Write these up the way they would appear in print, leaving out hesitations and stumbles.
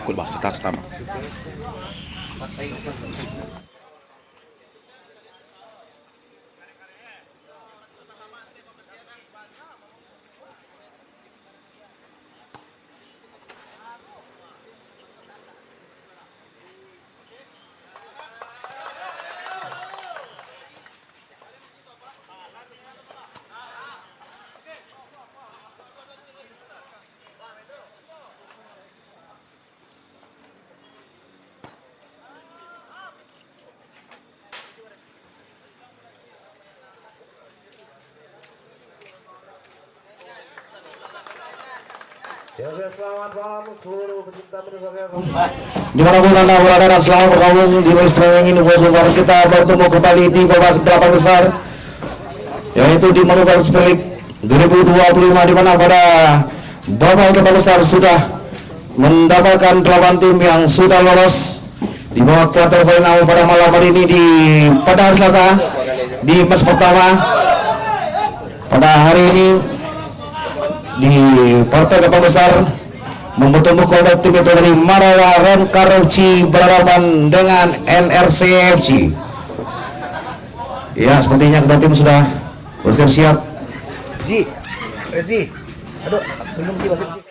Kul ba start tama. Ya, selamat malam seluruh pecinta penyuka. Dimanapun anda berada dan selamat bergabung di live streaming ini, buat kita bertemu kembali di babak 8 besar, yaitu di Manuver Super League 2025, di mana pada babak 8 besar sudah mendapatkan 8 tim yang sudah lolos di babak quarter final pada malam hari ini pada hari Selasa di match pertama pada hari ini. Di partai 8 besar mempertemukan tim itu dari Marawa Remkar FC berhadapan dengan NRC FC. Ya, sepertinya kedua tim sudah bersiap-siap. Rezi, aduh, minum sih wasit sih.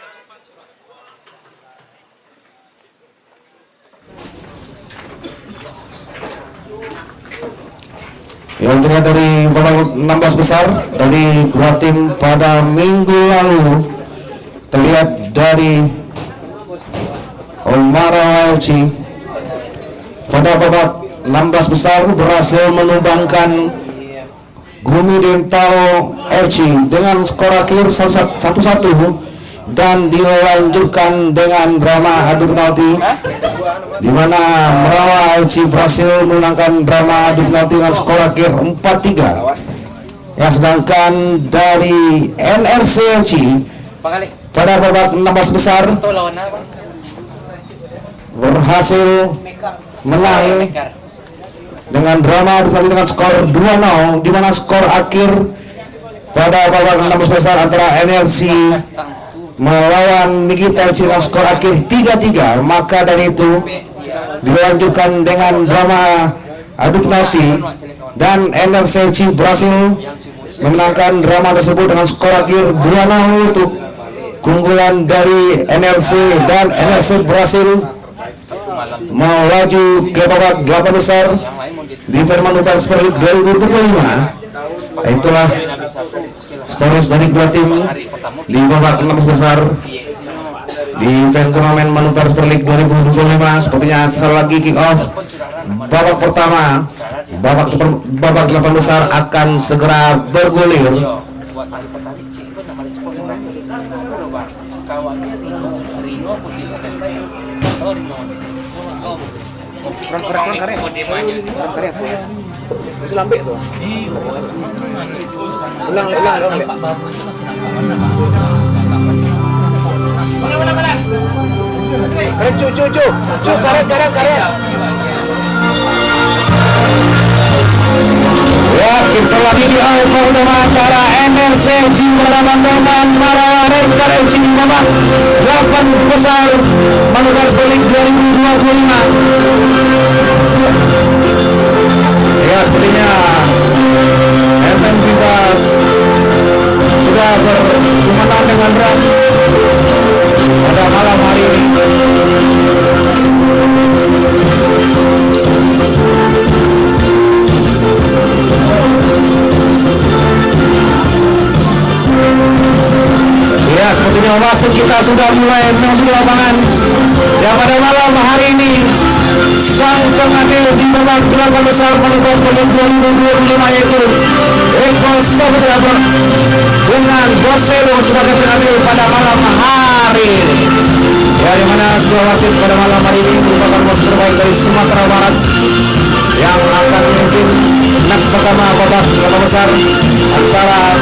Yang terlihat dari babak 16 besar dari dua tim pada minggu lalu, terlihat dari Marawa FC pada babak 16 besar berhasil menumbangkan Gumi Dentao FC dengan skor akhir 1-1 dan dilanjutkan dengan drama adu penalti, di mana Marawa FC berhasil memenangkan drama adu penalti dengan skor akhir 4-3. Ya, sedangkan dari NRC FC pada babak 16 besar berhasil menang dengan drama adu penalti dengan skor 2-0, di mana skor akhir pada babak 16 besar antara NRC melawan Nikita FC dengan skor akhir 3-3. Maka dari itu dilanjutkan dengan drama adu penalti dan NRC FC berhasil memenangkan drama tersebut dengan skor akhir 2-0 untuk keunggulan dari NRC, dan NRC berhasil melaju ke babak 8 besar di Manuver Super League 2025. Itulah status dari dua tim di babak 16 besar di event turnamen Manuver Super League 2025. Sepertinya sesaat lagi kick off babak pertama, babak 8 besar akan segera bergulir. Kurang karya. Masih lambe tuh. Ulang. Karet. Yakin lagi di awal antara NRC FC berhadapan dengan Marawa Remkar FC di babak 8 besar Manuver Super League 2025. Ya, sepertinya Enten Vivas sudah berkumandan dengan deras pada malam hari ini. Ya, sepertinya wasit kita sudah mulai memasuki lapangan. Ya, pada malam hari ini sang pengadil di babak 8 besar Manuver Super League 2025 yaitu Eko Saputra dengan Bosedo sebagai pengadil pada malam hari ini. Ya, di mana dua wasit pada malam hari ini merupakan wasit terbaik dari Sumatera Barat yang akan memimpin match pertama babak 8 besar antara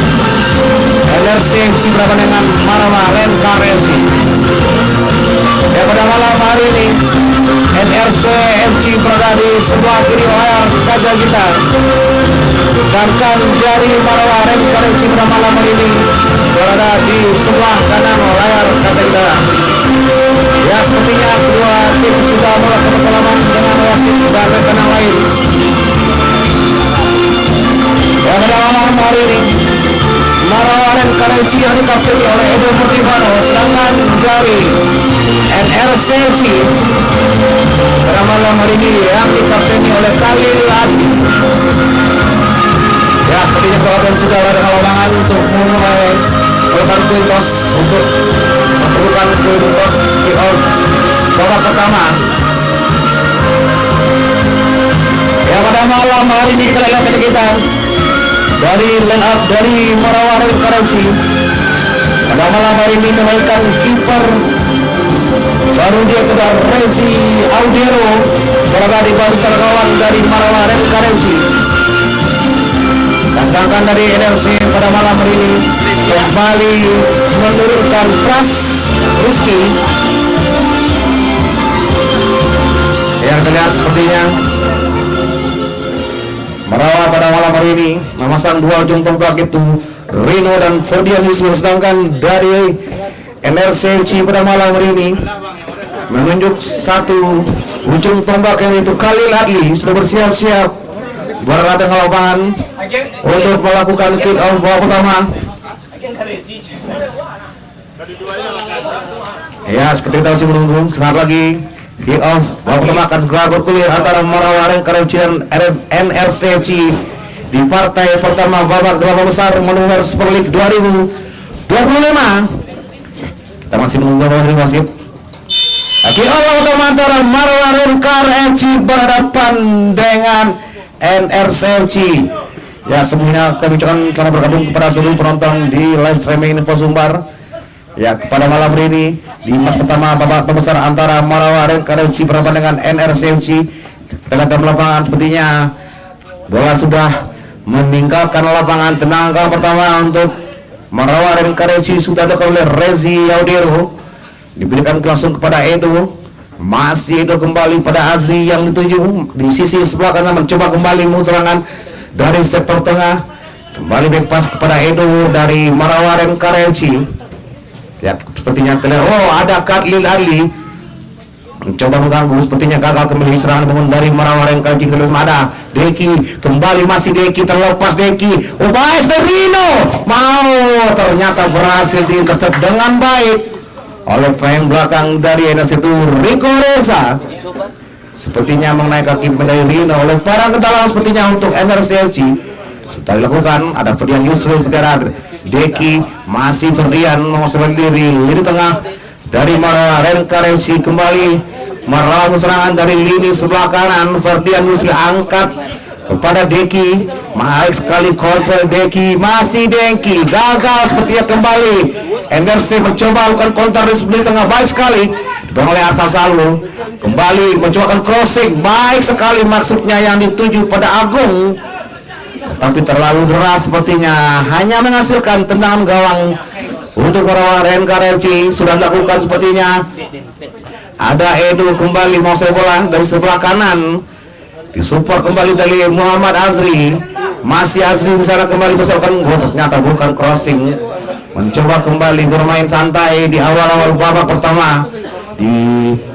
NRC FC berhadapan dengan Marawa Remkar FC. Ya, pada malam hari ini NRC FC berada di sebelah kiri layar kaca kita, sedangkan dari Marawa Remkar FC pada malam hari ini berada di sebelah kanan layar kaca kita. saudara. Ya, sepertinya kedua tim sudah melakukan persalaman dengan wasit dan rekan yang lain. Ya, pada malam hari ini Marawa dan Karenci yang dikapteni oleh Edo Motivano, sedangkan dari NRCC pada malam hari ini yang dikapteni oleh Khalil Adi. Ya, sepertinya perhatian sudah ada lapangan untuk memulai melakukan coin toss untuk melakukan coin toss kick off babak pertama. Ya, pada malam hari ini kita lihat kita dari line up dari Marawa dan Karenci pada malam hari ini memainkan kiper baru dia kedua Rezi Audero berada di barisan kawan dari Marawa dan Karenci. Dan sedangkan dari NRC pada malam hari ini kembali menurunkan Pras Rizky. Yang terlihat sepertinya Marawa pada malam hari ini memasang dua ujung tombak itu Rino dan Ferdian Yusuf, sedangkan dari NRCC pada malam hari ini menunjuk satu ujung tombak yang itu Khalil Adli sudah bersiap-siap berada di lapangan untuk melakukan kick off babak pertama. Ya, seperti kita masih menunggu sesaat lagi kick off babak pertama akan segera bergulir antara Marawa dan Karenci dan NRCC di partai pertama babak 8 besar manuver Super League 2025. Kita masih menunggu dari wasit. Kick off babak pertama antara Marawa dan Karenci berhadapan dengan NRCC. Ya, sebelumnya kami ucapkan selamat bergabung kepada seluruh penonton di live streaming Info Sumbar. Ya, pada malam hari ini di match pertama babak besar antara Marawa dan Karenci berhadapan dengan NRCC. Kita dalam lapangan sepertinya bola sudah meninggalkan lapangan. Tendangan pertama untuk Marawa dan Karenci sudah dilakukan oleh Rezi Audero, diberikan langsung kepada Edo. Masih Edo kembali pada Azi yang dituju di sisi sebelah kanan, mencoba kembali serangan dari sektor tengah. Kembali back pass kepada Edo dari Marawa dan Karenci. Ya, sepertinya terlihat ada Khalil Ali mencoba mengganggu, sepertinya gagal kembali serangan bangun dari Marawa dan Karenci. Ada Deki, kembali masih Deki, terlepas Deki. Baik dari Rino, ternyata berhasil diintercept dengan baik oleh pemain belakang dari NRC itu Rico Reza. Sepertinya mengenai kaki dari Rino oleh para ke dalam, sepertinya untuk NRCFC sudah dilakukan. Ada Ferdian Yusuf, seperti Deki, masih Ferdian mengosongkan diri lini tengah dari Marawa dan Karenci. Kembali meraih serangan dari lini sebelah kanan. Ferdian Yusuf angkat kepada Deki, baik sekali kontrol Deki, masih Deki gagal sepertinya. Kembali NRC mencoba lakukan counter di sebelah tengah, baik sekali dibangun oleh Arsal Salu. Kembali mencoba crossing, baik sekali maksudnya yang dituju pada Agung, tapi terlalu deras sepertinya, hanya menghasilkan tendangan gawang untuk Marawa dan Karenci. Sudah dilakukan sepertinya. Ada Edo kembali mau bola dari sebelah kanan, disupport kembali dari Muhammad Azri. Masih Azri di sana kembali bersamakan, ternyata bukan crossing. Mencoba kembali bermain santai di awal-awal babak pertama di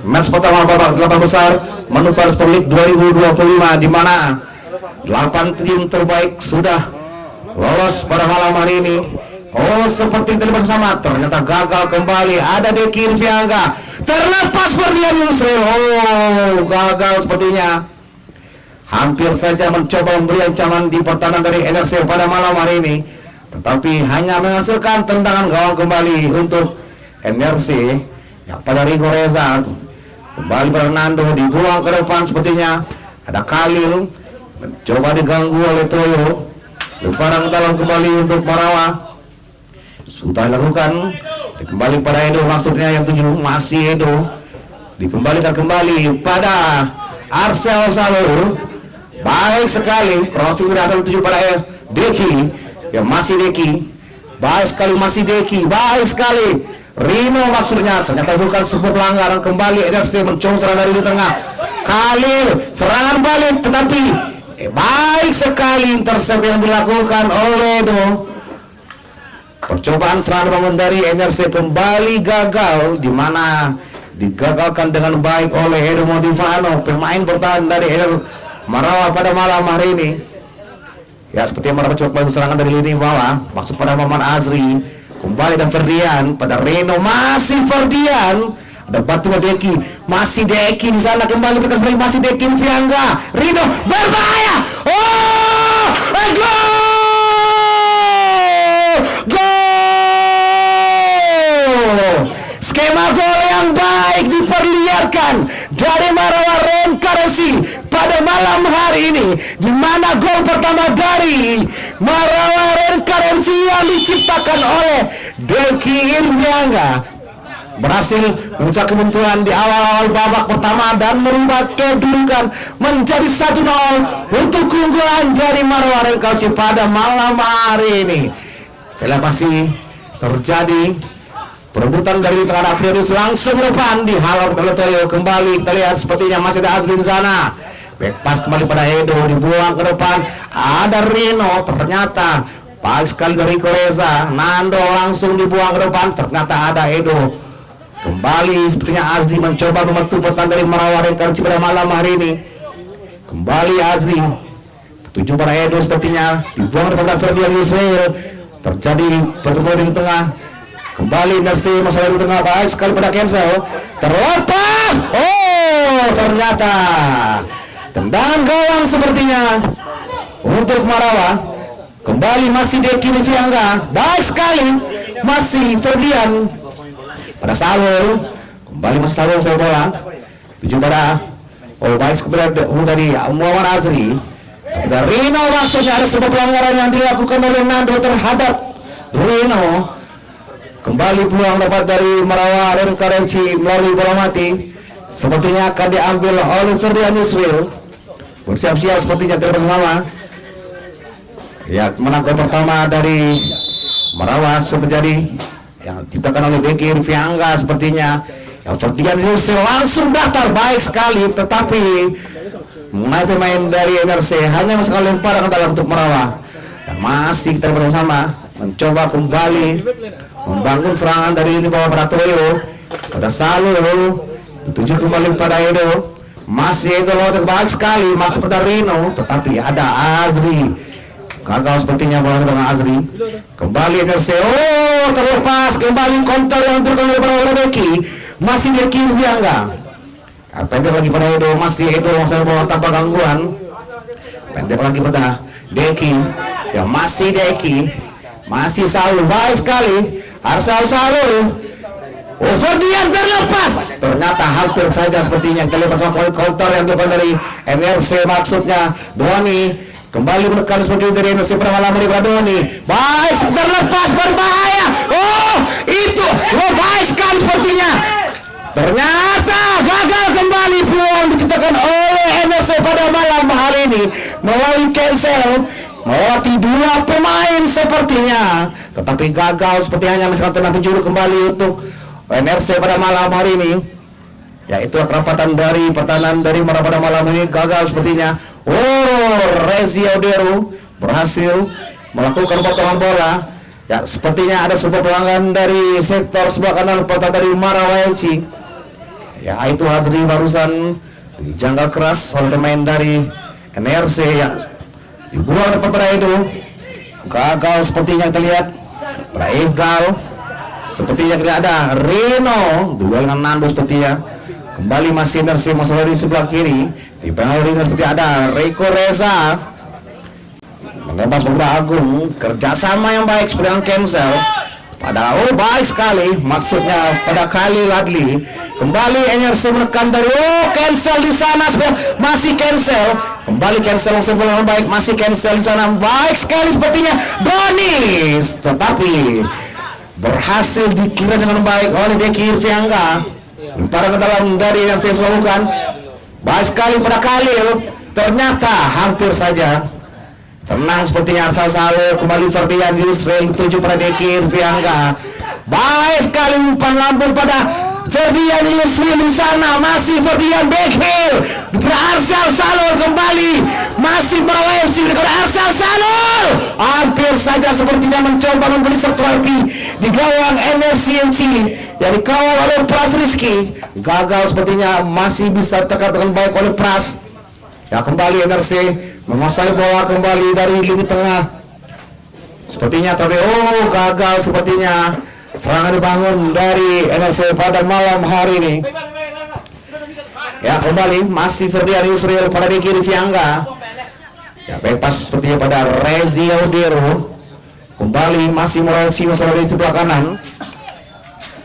match pertama babak 8 besar manuver Super League 2025, di mana 8 tim terbaik sudah lolos pada malam hari ini. Seperti tadi bersama, ternyata gagal kembali. Ada Deki Irvianga, terlepas Ferdian Yusril. Gagal sepertinya. Hampir saja mencoba memberi ancaman di pertahanan dari NRC pada malam hari ini, tetapi hanya menghasilkan tendangan gawang kembali untuk NRC. Ya, pada Rigo Reza kembali Fernando, dibuang ke depan sepertinya. Ada Khalil mencoba diganggu oleh Toyo. Lemparan dalam kembali untuk Marawa sudah dilakukan. Kembali pada Edo, maksudnya yang 7 masih Edo. Dikembalikan kembali pada Arsel Salu. Baik sekali crossing berasal 7 pada Deki. Ya, masih Deki, baik sekali, masih Deki, baik sekali Rino maksudnya, ternyata bukan sebuah pelanggaran. Kembali NRC mencoba serangan dari tengah. Khalil serangan balik, tetapi baik sekali intercept yang dilakukan oleh Edo. Percobaan serangan bangun dari NRC kembali gagal, di mana digagalkan dengan baik oleh Edo Motivano, pemain bertahan dari Marawa pada malam hari ini. Ya, seperti yang Marawa coba serangan dari lini bawah, masuk pada Maman Azri, kembali dan Ferdian pada Reno, masih Ferdian, ada Batu Deki, masih Deki di sana, kembali berkas masih Deki Fiangga, Reno berbahaya, oh, gol! Skema gol yang baik diperlihatkan dari Marawa Reinkarnasi pada malam hari ini, di mana gol pertama dari Marawa Reinkarnasi yang diciptakan oleh Deki Irvianga berhasil memecah kebuntuan di awal babak pertama dan merubah kedudukan menjadi 1-0 untuk keunggulan dari Marawa Reinkarnasi pada malam hari ini. Masih terjadi perebutan dari tengah Afrianus langsung depan di halau Melotoyo, kembali kita lihat sepertinya masih ada Azli di sana. Back pass kembali pada Edo, dibuang ke depan, ada Rino, ternyata baik sekali dari Koreza. Nando langsung dibuang ke depan, ternyata ada Edo. Kembali sepertinya Azli mencoba membantu pertahanan dari Marawa Reinkarnasi pada malam hari ini. Kembali Azli, tujuh pada Edo, sepertinya dibuang kepada Ferdian Yusril. Terjadi pertemuan di tengah, kembali Nersi masalah di tengah, baik sekali pada cancel, terlepas, oh ternyata tendangan gawang sepertinya untuk Marawa. Kembali masih Deki Fiangga, baik sekali masih Ferdian pada Saul, kembali masih Saul saya bola, tujuh pada baik kepada dari Muhammad Azri. Dari Rino maksudnya ada sebuah pelanggaran yang dilakukan oleh Nando terhadap Rino. Kembali peluang dapat dari Marawa Reinkarnasi melalui bola mati, sepertinya akan diambil oleh Ferdian Yusril. Bersiap-siap sepertinya bersama. Ya, menang gol pertama dari Marawa sudah terjadi yang ditekan oleh Deki Irvianga sepertinya. Yang Ferdian Yusril langsung datar baik sekali, tetapi mengenai pemain dari NRC hanya sekali lempar ke dalam untuk Marawa. Dan masih kita bersama mencoba kembali membangun serangan dari ini bawah Pratoyo pada Salu, dituju kembali pada Edo, masih Edo loh terbaik sekali masuk pada Rino, tetapi ada Azri, gagal sepertinya bola dengan Azri. Kembali NRC, oh terlepas, kembali counter yang terkena oleh Deki, masih Deki Irvianga. Pendek lagi pada Edo, masih Edo saya bawa tanpa gangguan. Pendek lagi pada Deki, ya masih Deki, masih Saul, baik sekali Arsal Saul. Oh Ferdian terlepas, ternyata hampir saja sepertinya kita lihat bersama counter yang dilakukan dari NRC, maksudnya Doni kembali menekan seperti dari NRC pada malam ini pada Doni, baik terlepas berbahaya. Oh itu, oh baik sekali sepertinya. Ternyata gagal kembali peluang diciptakan oleh NRC pada malam hari ini melalui cancel, melewati dua pemain sepertinya, tetapi gagal seperti hanya misalkan tenang penjuru kembali untuk NRC pada malam hari ini. Yaitu kerapatan dari pertahanan dari Marawa pada malam ini gagal sepertinya. Oh Rezi Odero berhasil melakukan potongan bola. Ya sepertinya ada sebuah pelanggaran dari sektor sebelah kanan pertahanan dari Marawa FC. Ya itu Azri barusan dijangkau keras oleh pemain dari NRC, ya dibuang depan pada Edo, gagal sepertinya kita lihat pada Ifdal, sepertinya tidak ada Reno, duel dengan Nando sepertinya. Kembali masih NRC masalah di sebelah kiri, di pengaruh Reno seperti ada Reiko Reza menebas beberapa Agung, kerjasama yang baik seperti yang cancel pada baik sekali, maksudnya pada Khalil Adli. Kembali NRC menekan dari cancel di sana, masih cancel, kembali cancel sebelum baik, masih cancel di sana, baik sekali sepertinya Donis, tetapi berhasil dikira dengan baik oleh Deki Irvianga. Lemparan ke dalam dari NRC melakukan baik sekali pada Khalil, ternyata hampir saja tenang sepertinya Arsal Salu. Kembali Ferdian Yusril tuju pada Deki Irvianga, baik sekali umpan lambung pada Ferdian Yusri di sana, masih Ferdian Backheel Arsal Salul kembali, masih Merawa FC kepada Arsal Salul, hampir saja sepertinya mencoba memberi stropi di gawang NRCMC yang dikawal oleh Pras Rizky, gagal sepertinya, masih bisa tekan dengan baik oleh Pras. Ya, kembali NRC menguasai bola kembali dari lini tengah sepertinya, tapi gagal sepertinya serangan dibangun dari NRC pada malam hari ini. Ya, kembali masih Ferdian Yusril pada di kiri Fiangga. Ya, bebas sepertinya pada Rezi Audero. Kembali masih mulai masalah di sebelah kanan.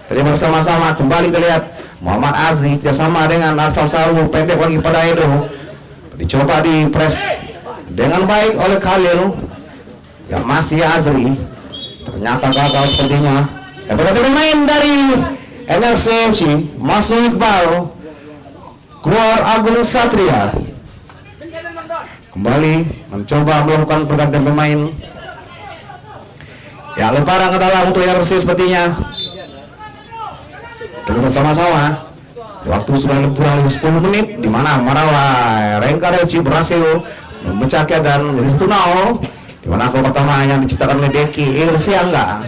Tadi bersama-sama kembali kita lihat Muhammad Aziz bersama dengan Arsal Salul, pendek lagi pada Edo. Dicoba di press dengan baik oleh Khalil. Ya, masih Azri. Ternyata gagal sepertinya. Dan berarti pemain dari NRCMC masuk Iqbal, keluar Agung Satria, kembali mencoba melakukan pergantian pemain. Ya, lemparan ke dalam untuk NRC sepertinya. Kita bersama-sama. Waktu sudah kurang lebih 10 menit, di mana Marawa Rengkareci berhasil memecah keadaan menjadi 1-0. Di mana gol pertama yang diciptakan oleh Deki Irfiangga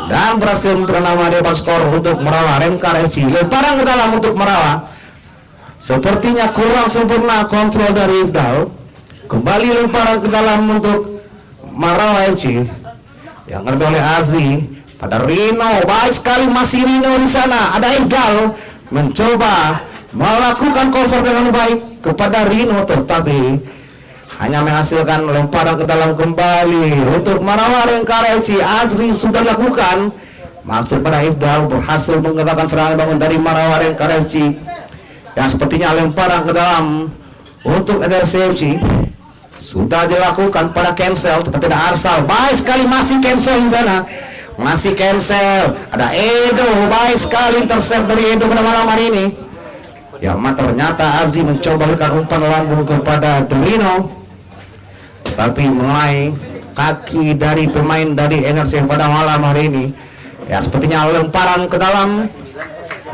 dan berhasil menentukan nama depan skor untuk Marawa Rengkareci. Lemparan ke dalam untuk Marawa. Sepertinya kurang sempurna kontrol dari Ifdal. Kembali lemparan ke dalam untuk Marawa FC yang diambil oleh Azri pada Rino. Baik sekali masih Rino di sana. Ada Ifdal mencoba melakukan cover dengan baik kepada Rino, tetapi hanya menghasilkan lemparan ke dalam kembali untuk Marawa Rengkareci. Azri sudah lakukan masuk pada Ifdal, berhasil menggerakkan serangan bangun dari Marawa Rengkareci. Dan sepertinya lemparan ke dalam untuk NRCFC sudah dilakukan pada cancel, tetapi ada Arsal. Baik sekali masih cancel di sana. Masih cancel. Ada Edo, baik sekali intercept dari Edo pada malam hari ini. Ya, ternyata Azri mencoba berikan umpan lambung kepada Dorino, tapi mulai kaki dari pemain dari NRC pada malam hari ini. Ya, sepertinya lemparan ke dalam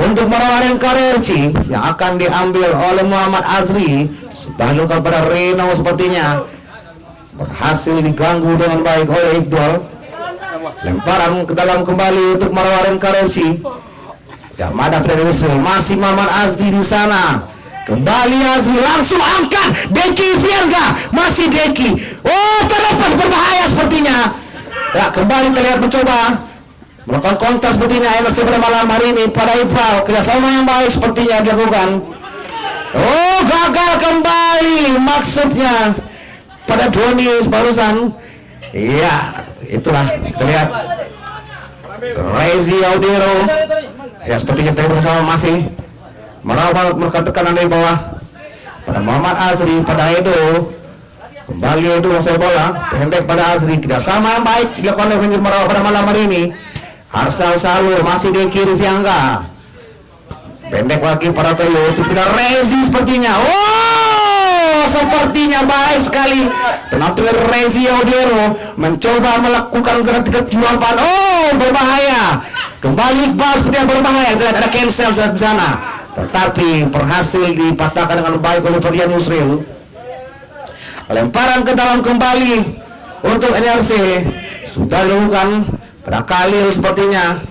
untuk Marawa Rengkareci yang akan diambil oleh Muhammad Azri. Sudah dilakukan pada Rino, sepertinya berhasil diganggu dengan baik oleh Iqbal. Lemparan ke dalam kembali untuk Marawa Rengkareci. Ya, Mada Freddy Yusril, masih Muhammad Azri di sana. Kembali Azri, langsung angkat Deki Fiangga, masih Deki. Terlepas, berbahaya sepertinya. Ya, kembali terlihat mencoba melakukan kontak sepertinya NRC pada malam hari ini pada Iqbal. Kerjasama yang baik sepertinya dilakukan. Gagal kembali maksudnya pada Doni barusan. Iya, itulah kita lihat Rezi Audero. Ya, sepertinya tadi bersama masih Marawa melakukan tekanan dari bawah pada Muhammad Azri, pada Edo. Kembali Edo menguasai bola, pendek pada Azri. Kerjasama yang baik dilakukan oleh Marawa pada malam hari ini. Arsal Salul masih di kiri Fiangga, pendek lagi pada Toyo. Itu tidak Rezi sepertinya. Sepertinya baik sekali penampilan Rezi Audero, mencoba melakukan gerak-gerak jualan. Berbahaya. Kembali Iqbal seperti yang berbahaya. Terlihat ada cancel di sana, tetapi berhasil dipatahkan dengan baik oleh Ferdian Yusril. Lemparan ke dalam kembali untuk NRC sudah dilakukan pada Khalil sepertinya.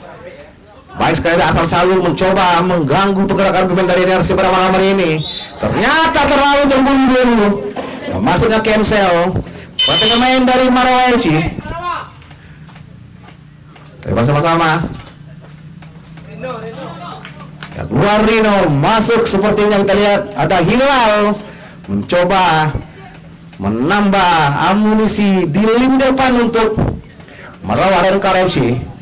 Baik sekali Arsal Salul mencoba mengganggu pergerakan pemain dari NRC pada malam hari ini. Ternyata terlalu terburu-buru. Maksudnya cancel. Pertandingan main dari Marawa FC. Kita bersama-sama. Ya, keluar Rino, masuk sepertinya kita lihat ada Hilal mencoba menambah amunisi di lini depan untuk Marawa Rengkareci.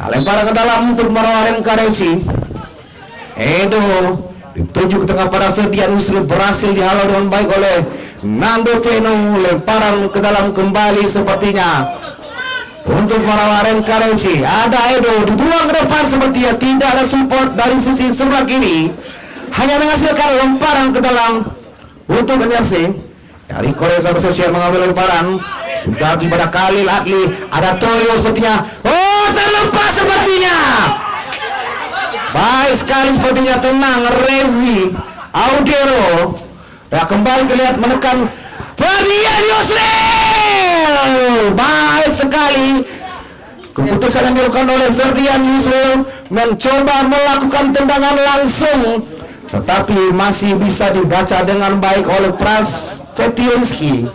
Lemparan ke dalam untuk Marawa Rengkareci. Edo dituju ke tengah pada Ferdian Yusril, berhasil dihalau dengan baik oleh Nando Peno. Lemparan ke dalam kembali sepertinya untuk Marawa Rengkareci. Ada Edo dibuang ke depan, sepertinya tidak ada support dari sisi sebelah kiri, hanya menghasilkan lemparan ke dalam untuk NRC. Dari Korea Selatan mengambil lemparan. Sudah di pada Khalil Adli, ada Toyo sepertinya. Terlepas sepertinya. baik sekali sepertinya, tenang Rezi Audero. Ya, kembali terlihat menekan Ferdian Yusril. Baik sekali keputusan yang dilakukan oleh Ferdian Yusril, mencoba melakukan tendangan langsung, tetapi masih bisa dibaca dengan baik oleh Prasetyo Rizky.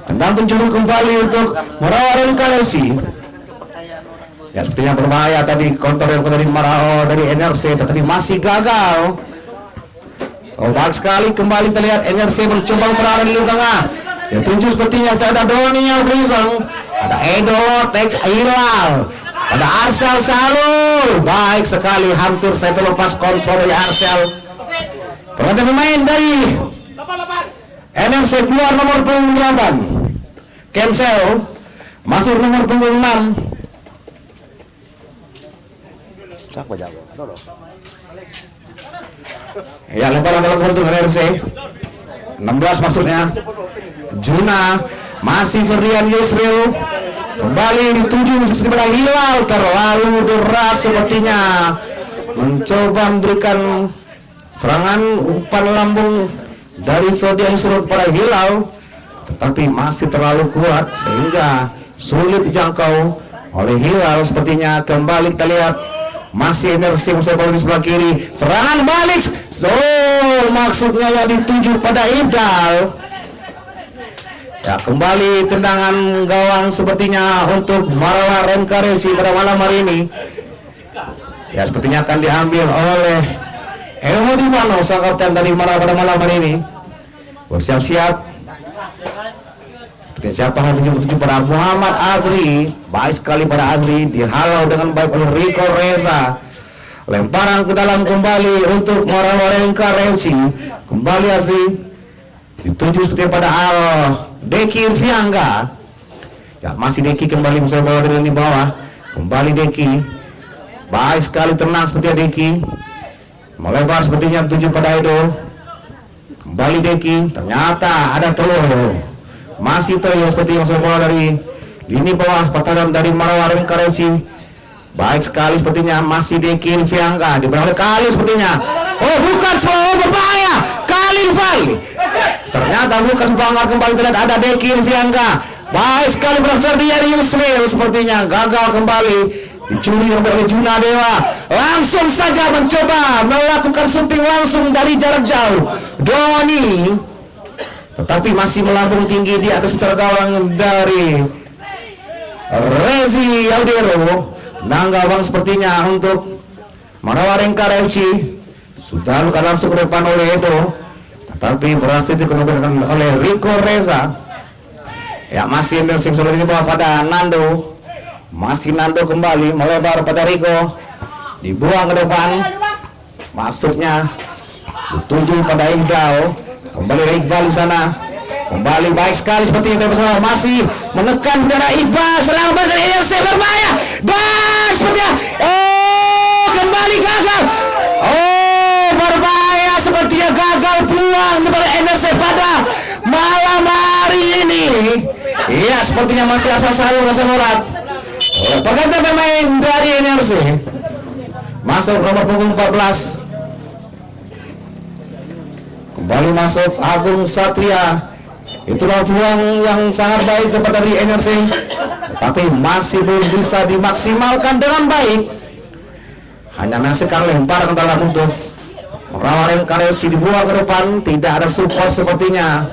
Tendang penjuru kembali untuk Marawa Kalesi. Ya, sepertinya berbahaya tadi counter yang dari Marawa dari NRC, tetapi masih gagal. Oh, baik sekali kembali terlihat NRC mencoba serangan di tengah. Yang tujuh sepertinya ada Doni Alfrizong, ada Edo Tex Hilal, ada Arsel Salul. Baik sekali, hampir saya terlepas kontrol dari Arsel. Pergantian pemain dari NRC keluar nomor punggung 8 Cancel, masuk nomor punggung 6. Siapa jago? Ya, lemparan dalam untuk NRC 16 maksudnya. Juna, masih Ferdian Yusril, kembali dituju kepada Hilal, terlalu deras sepertinya, mencoba memberikan serangan umpan lambung dari Ferdian Yusril kepada Hilal, tetapi masih terlalu kuat sehingga sulit dijangkau oleh Hilal. Sepertinya kembali kita lihat masih NRC musuh bola di sebelah kiri, serangan balik. So, maksudnya yang dituju pada Ibdal. Ya, kembali tendangan gawang sepertinya untuk Marawa Renkaresi pada malam hari ini. Ya, sepertinya akan diambil oleh Elmo Divano, sang kapten dari Marawa pada malam hari ini. Bersiap-siap. Siapa yang tuju pada Muhammad Azri. Baik sekali pada Azri, dihalau dengan baik oleh Rico Reza. Lemparan ke dalam kembali untuk Marawa Renkaresi. Kembali Azri, dituju seperti pada Deki Irviangga. Ya, masih Deki kembali musuh bola dari bawah. Kembali Deki. Baik sekali, tenang seperti Deki. Melebar sepertinya tuju pada Edo. Kembali Deki. Ternyata ada Toyo. Masih Toyo seperti musuh bola dari lini bawah pertahanan dari Marawa Renkaresi. Baik sekali sepertinya masih Deki Irviangga. Di bawah kali sepertinya. Oh, bukan, berbahaya. Kali Vali. Ternyata bukan Banggar, kembali terlihat ada Deki Irviangga. Baik sekali pada Ferdian Yusril, sepertinya gagal kembali, dicuri oleh Juna Dewa. Langsung saja mencoba melakukan syuting langsung dari jarak jauh Doni, tetapi masih melambung tinggi di atas gawang dari Rezi Audero. Tenang gawang sepertinya untuk Marawa Renkaresi. Sudah luka langsung ke depan oleh Edo, tapi berhasil dikeluarkan oleh Rico Reza. Ya, masih NRC sudah dibawa pada Nando. Masih Nando kembali melebar pada Rico, dibuang ke depan. Maksudnya dituju pada Iqbal. Kembali Iqbal di sana. Kembali baik sekali seperti itu bersama, masih menekan darah Iqbal. Serangan balik dari NRC berbahaya. Dan sepertinya kembali gagal. Berbahaya, sepertinya gagal peluang kepada NRC pada malam hari ini. Iya, sepertinya masih asal selalu rasa morat. Pergantian pemain dari NRC. Masuk nomor punggung 14. Kembali masuk Agung Satria. Itulah peluang yang sangat baik kepada dari NRC, tapi masih belum bisa dimaksimalkan dengan baik. Hanya menyaksikan lemparan dalam untuk Marawa Renkaresi, dibuang ke depan, tidak ada support sepertinya.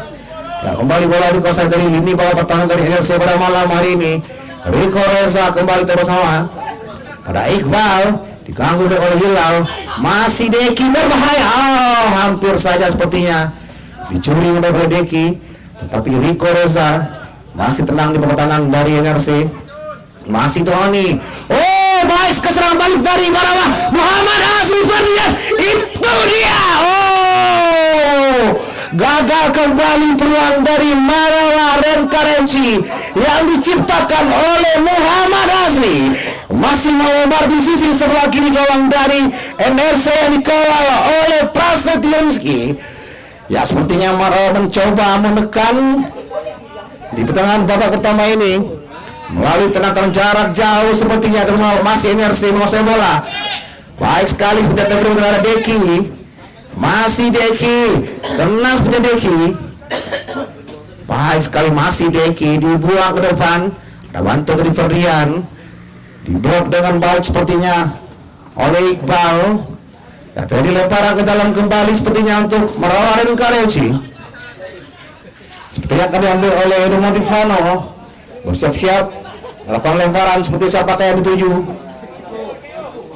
Ya, kembali bola dikuasai dari lini bawah pertahanan dari NRC pada malam hari ini. Rico Reza kembali bersama pada Iqbal, diganggu oleh Hilal. Masih Deki berbahaya. Hampir saja sepertinya dicuri oleh Deki, tetapi Rico Reza masih tenang di pertahanan dari NRC. Masih Doni. Baik, keserang balik dari Marawa Muhammad Azri Ferdian. Itu dia. Gagal kembali peluang dari Marawa Renkaresi yang diciptakan oleh Muhammad Azri. Masih melebar di sisi sebelah kiri gawang dari NRC yang dikawal oleh Prasetyo Rizky. Ya, sepertinya Marawa mencoba menekan di pertengahan babak pertama ini melalui tendangan jarak jauh sepertinya, terus masih NRC menguasai bola. Baik sekali seperti terus dengan Deki. Masih Deki. Tenang seperti Deki. Baik sekali masih Deki. Dibuang ke depan. Ada bantu dari Ferdian. Diblok dengan baik sepertinya oleh Iqbal. Ya, tadi lemparan ke dalam kembali sepertinya untuk merawarin Kareci. Sepertinya akan diambil oleh Edo Motivano. Bersiap-siap melakukan lemparan seperti siapa yang dituju.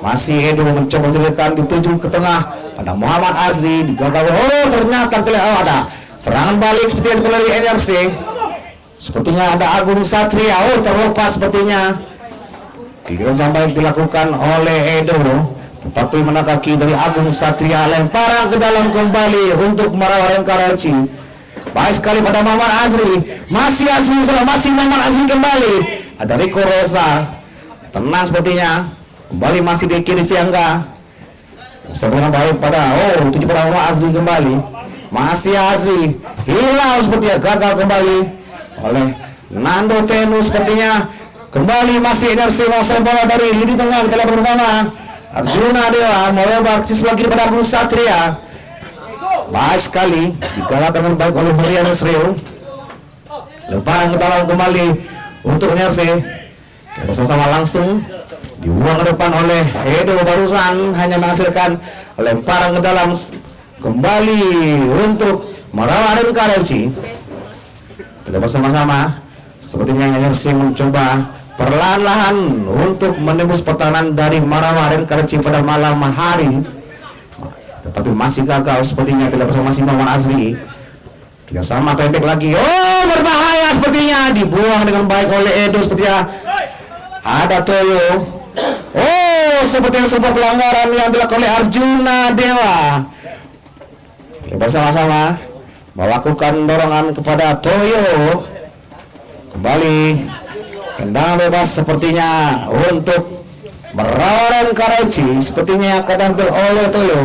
Masih Edo mencoba menjadikan dituju ke tengah pada Muhammad Azri, digagal. Oh, ternyata ada serangan balik seperti yang dilakukan oleh NRC. Sepertinya ada Agung Satria. Oh, terlepas sepertinya. Kiriman sampai dilakukan oleh Edo, tetapi menakaki dari Agung Satria. Lemparan ke dalam kembali untuk merawarin Karachi. Baik sekali pada Muhammad Azri. Masih Azri, masih Muhammad Azri kembali. Ada Rico Reza. Tenang sepertinya. Kembali masih di kiri Fiangga. Sebenarnya baik pada tuju pada Muhammad Azri kembali. Masih Azri. Hilang sepertinya, gagal kembali oleh Nando Tenu sepertinya. Kembali masih NRC mau bola dari lini tengah. Kita lihat bersama Arjuna Dewa melebar siswa kiri pada Agung Satria. Baik sekali digalakkan dengan baik oleh Ferdian Sreo. Lemparan ke dalam kembali untuk NRC. Kita bersama langsung dibuang ke depan oleh Edo. Barusan hanya menghasilkan lemparan ke dalam kembali untuk merawarin Karachi. Kita bersama-sama sepertinya NRC mencoba perlahan-lahan untuk menembus pertahanan dari Marawarin Karachi pada malam hari, tetapi masih gagal sepertinya. Tidak bersama masih Muhammad Azri. Tidak sama pendek lagi. Oh, berbahaya sepertinya. Dibuang dengan baik oleh Edo sepertinya. Ada Toyo. Oh, sepertinya sebuah pelanggaran yang dilakukan oleh Arjuna Dewa. Kita bersama-sama melakukan dorongan kepada Toyo. Kembali tendangan bebas sepertinya untuk merawarin Karachi. Sepertinya akan diambil oleh Toyo.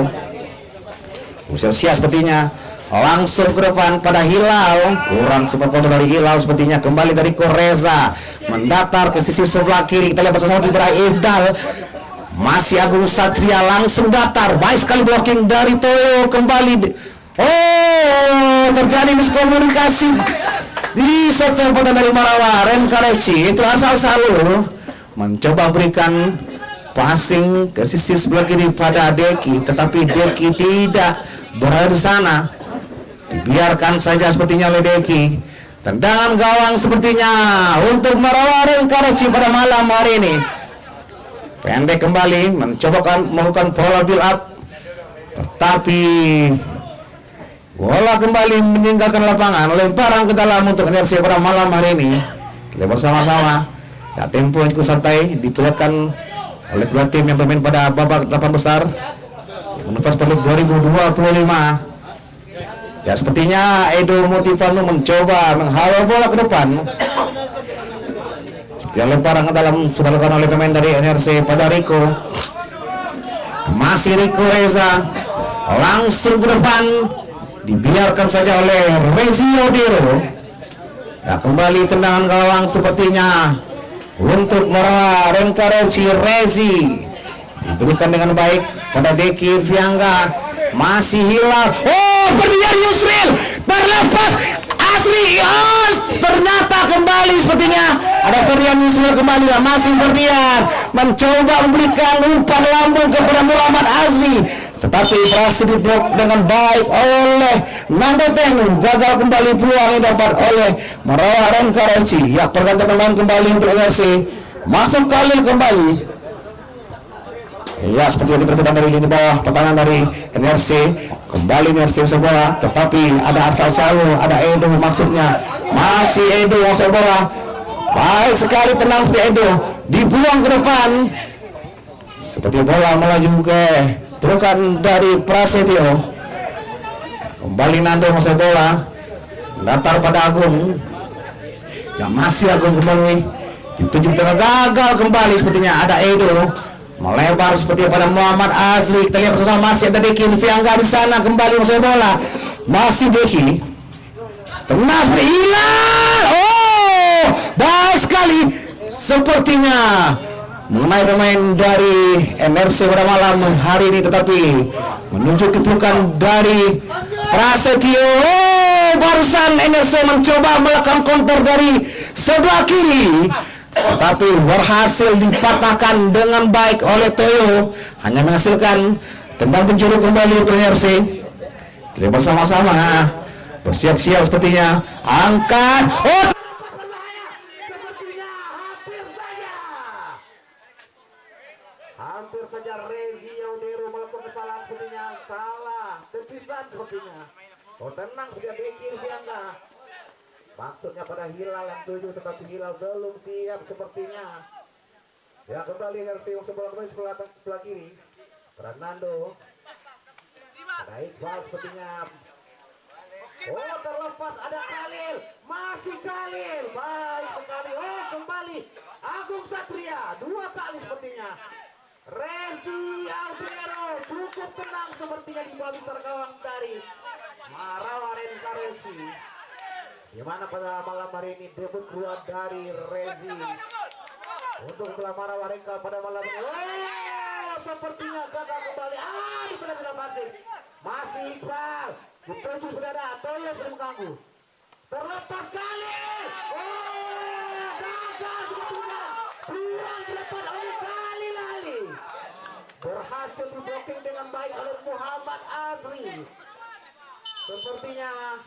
Usia sepertinya langsung ke depan pada Hilal. Kurang super kontrol dari Hilal sepertinya. Kembali dari Koreza mendatar ke sisi sebelah kiri. Kita lihat bersama di Ifdal. Masih Agung Satria langsung datar. Baik sekali blocking dari Toyo. Kembali oh, terjadi miskomunikasi di sektor pertahanan dari Marawarin Karachi. Itu asal selalu mencoba berikan passing ke sisi sebelah kiri pada Deki, tetapi Deki tidak berada di sana. Dibiarkan saja sepertinya oleh Deki. Tendangan gawang sepertinya untuk Marawarin Karachi pada malam hari ini. Pendek kembali mencoba melakukan pola build up, tetapi bola kembali meninggalkan lapangan. Lemparan ke dalam untuk NRC pada malam hari ini. Kita bersama-sama. Ya, tempo yang cukup santai diperlihatkan oleh dua tim yang bermain pada babak 8 besar Universitas Perlip 2025. Ya, sepertinya Edo Motivano mencoba menghalau bola ke depan. Seperti lemparan ke dalam sudah dilakukan oleh pemain dari NRC pada Rico. Masih Rico Reza langsung ke depan. Dibiarkan saja oleh Rezi Odero. Ya, kembali tendangan gawang sepertinya untuk Marawarin Karachi. Rezi diberikan dengan baik pada Deki Fiangga. Masih Hilal. Oh, Ferdian Yusril terlepas Asri. Oh, ternyata kembali sepertinya ada Ferdian Yusril kembali. Masih Ferdian mencoba memberikan umpan lambung kepada Muhammad Azri, tetapi berhasil diblok dengan baik oleh Nando Tenu. Gagal kembali peluang yang dapat oleh Marawarin Karachi. Ya, pergantian pemain kembali untuk NRC. Masuk Khalil kembali. Ya, seperti yang diperhatikan dari lini bawah pertahanan dari NRC. Kembali NRC bola, tetapi ada Arsal Salu, ada Edo maksudnya. Masih Edo yang bola. Baik sekali tenang seperti Edo. Dibuang ke depan. Seperti bola melaju ke terukan dari Prasetyo. Kembali Nando masa bola. Datar pada Agung. Ya, masih Agung kembali. Dituju tengah, gagal kembali sepertinya. Ada Edo melebar seperti pada Muhammad Azri. Kita lihat bersama masih ada Deki Fiangga di sana. Kembali masa bola. Masih Deki. Tenang hilang. Oh, baik sekali. Sepertinya mengenai pemain dari NRC pada malam hari ini, tetapi menuju kedudukan dari Prasetyo. Barusan NRC mencoba melakukan counter dari sebelah kiri, tetapi berhasil dipatahkan dengan baik oleh Toyo, hanya menghasilkan tendang penjuru kembali untuk NRC. Kita bersama-sama bersiap-siap sepertinya, angkat, hampir saja Rezi Yaudero melakukan kesalahan sepertinya, salah tepisan sepertinya. Oh tenang sudah Bekir Biangga, maksudnya pada Hilal yang 7, tetapi Hilal belum siap sepertinya. Ya kembali Hersi sebelah sebelah kiri, Fernando, ada Iqbal sepertinya. Oh terlepas, ada Khalil, masih Khalil, baik sekali. Oh kembali Agung Satria, 2 kali sepertinya. Rezi Yaudero cukup tenang sepertinya di bawah gawang dari Marawaren Karensi. Gimana pada malam hari ini debut keluar dari Rezi untuk Marawaren pada malam ini. Oh, sepertinya gagal kembali. Tidak masih Iqbal. Dituju sudah ada Toyo sudah mengganggu. Terlepas kali. Oh, gagal sepertinya. Ruang di depan oleh Kali Lali. Berhasil diblocking dengan baik oleh Muhammad Azri. Sepertinya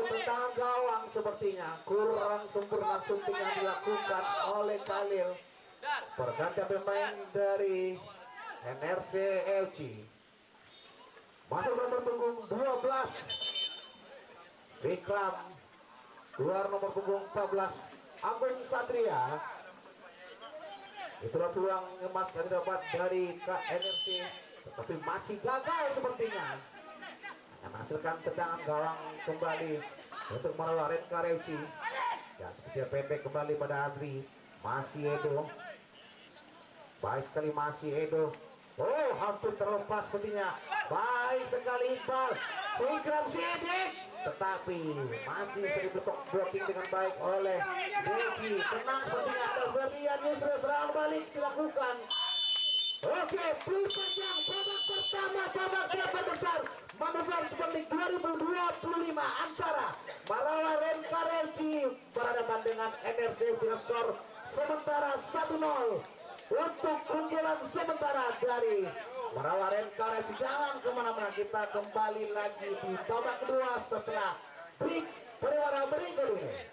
tendangan gawang sepertinya kurang sempurna sunting yang dilakukan oleh Khalil. Pergantian pemain dari NRC FC. Masuk nomor punggung 12 Vikram, keluar nomor punggung 14 Agung Satria. Itulah peluang emas yang didapat dari KNRC, tetapi masih gagal sepertinya. Yang menghasilkan tendangan gawang kembali untuk Marawaren Kareuci. Ya seperti pendek kembali pada Azri. Masih Edo, baik sekali masih Edo. Oh hampir terlepas sepertinya. Baik sekali Iqbal, Vikram Sidik, tetapi masih bisa blocking dengan baik oleh Deki. Tenang sepertinya ada Ferdian Yusra, serangan balik dilakukan. Oke, peluru panjang babak pertama, babak 8 besar manuver Super League 2025 antara Marawaren Karensi berhadapan dengan NRC dengan skor sementara 1-0 untuk keunggulan sementara dari Marawaren Karensi. Jangan kemana-mana, kita kembali lagi di babak kedua setelah break perwara berikut ini.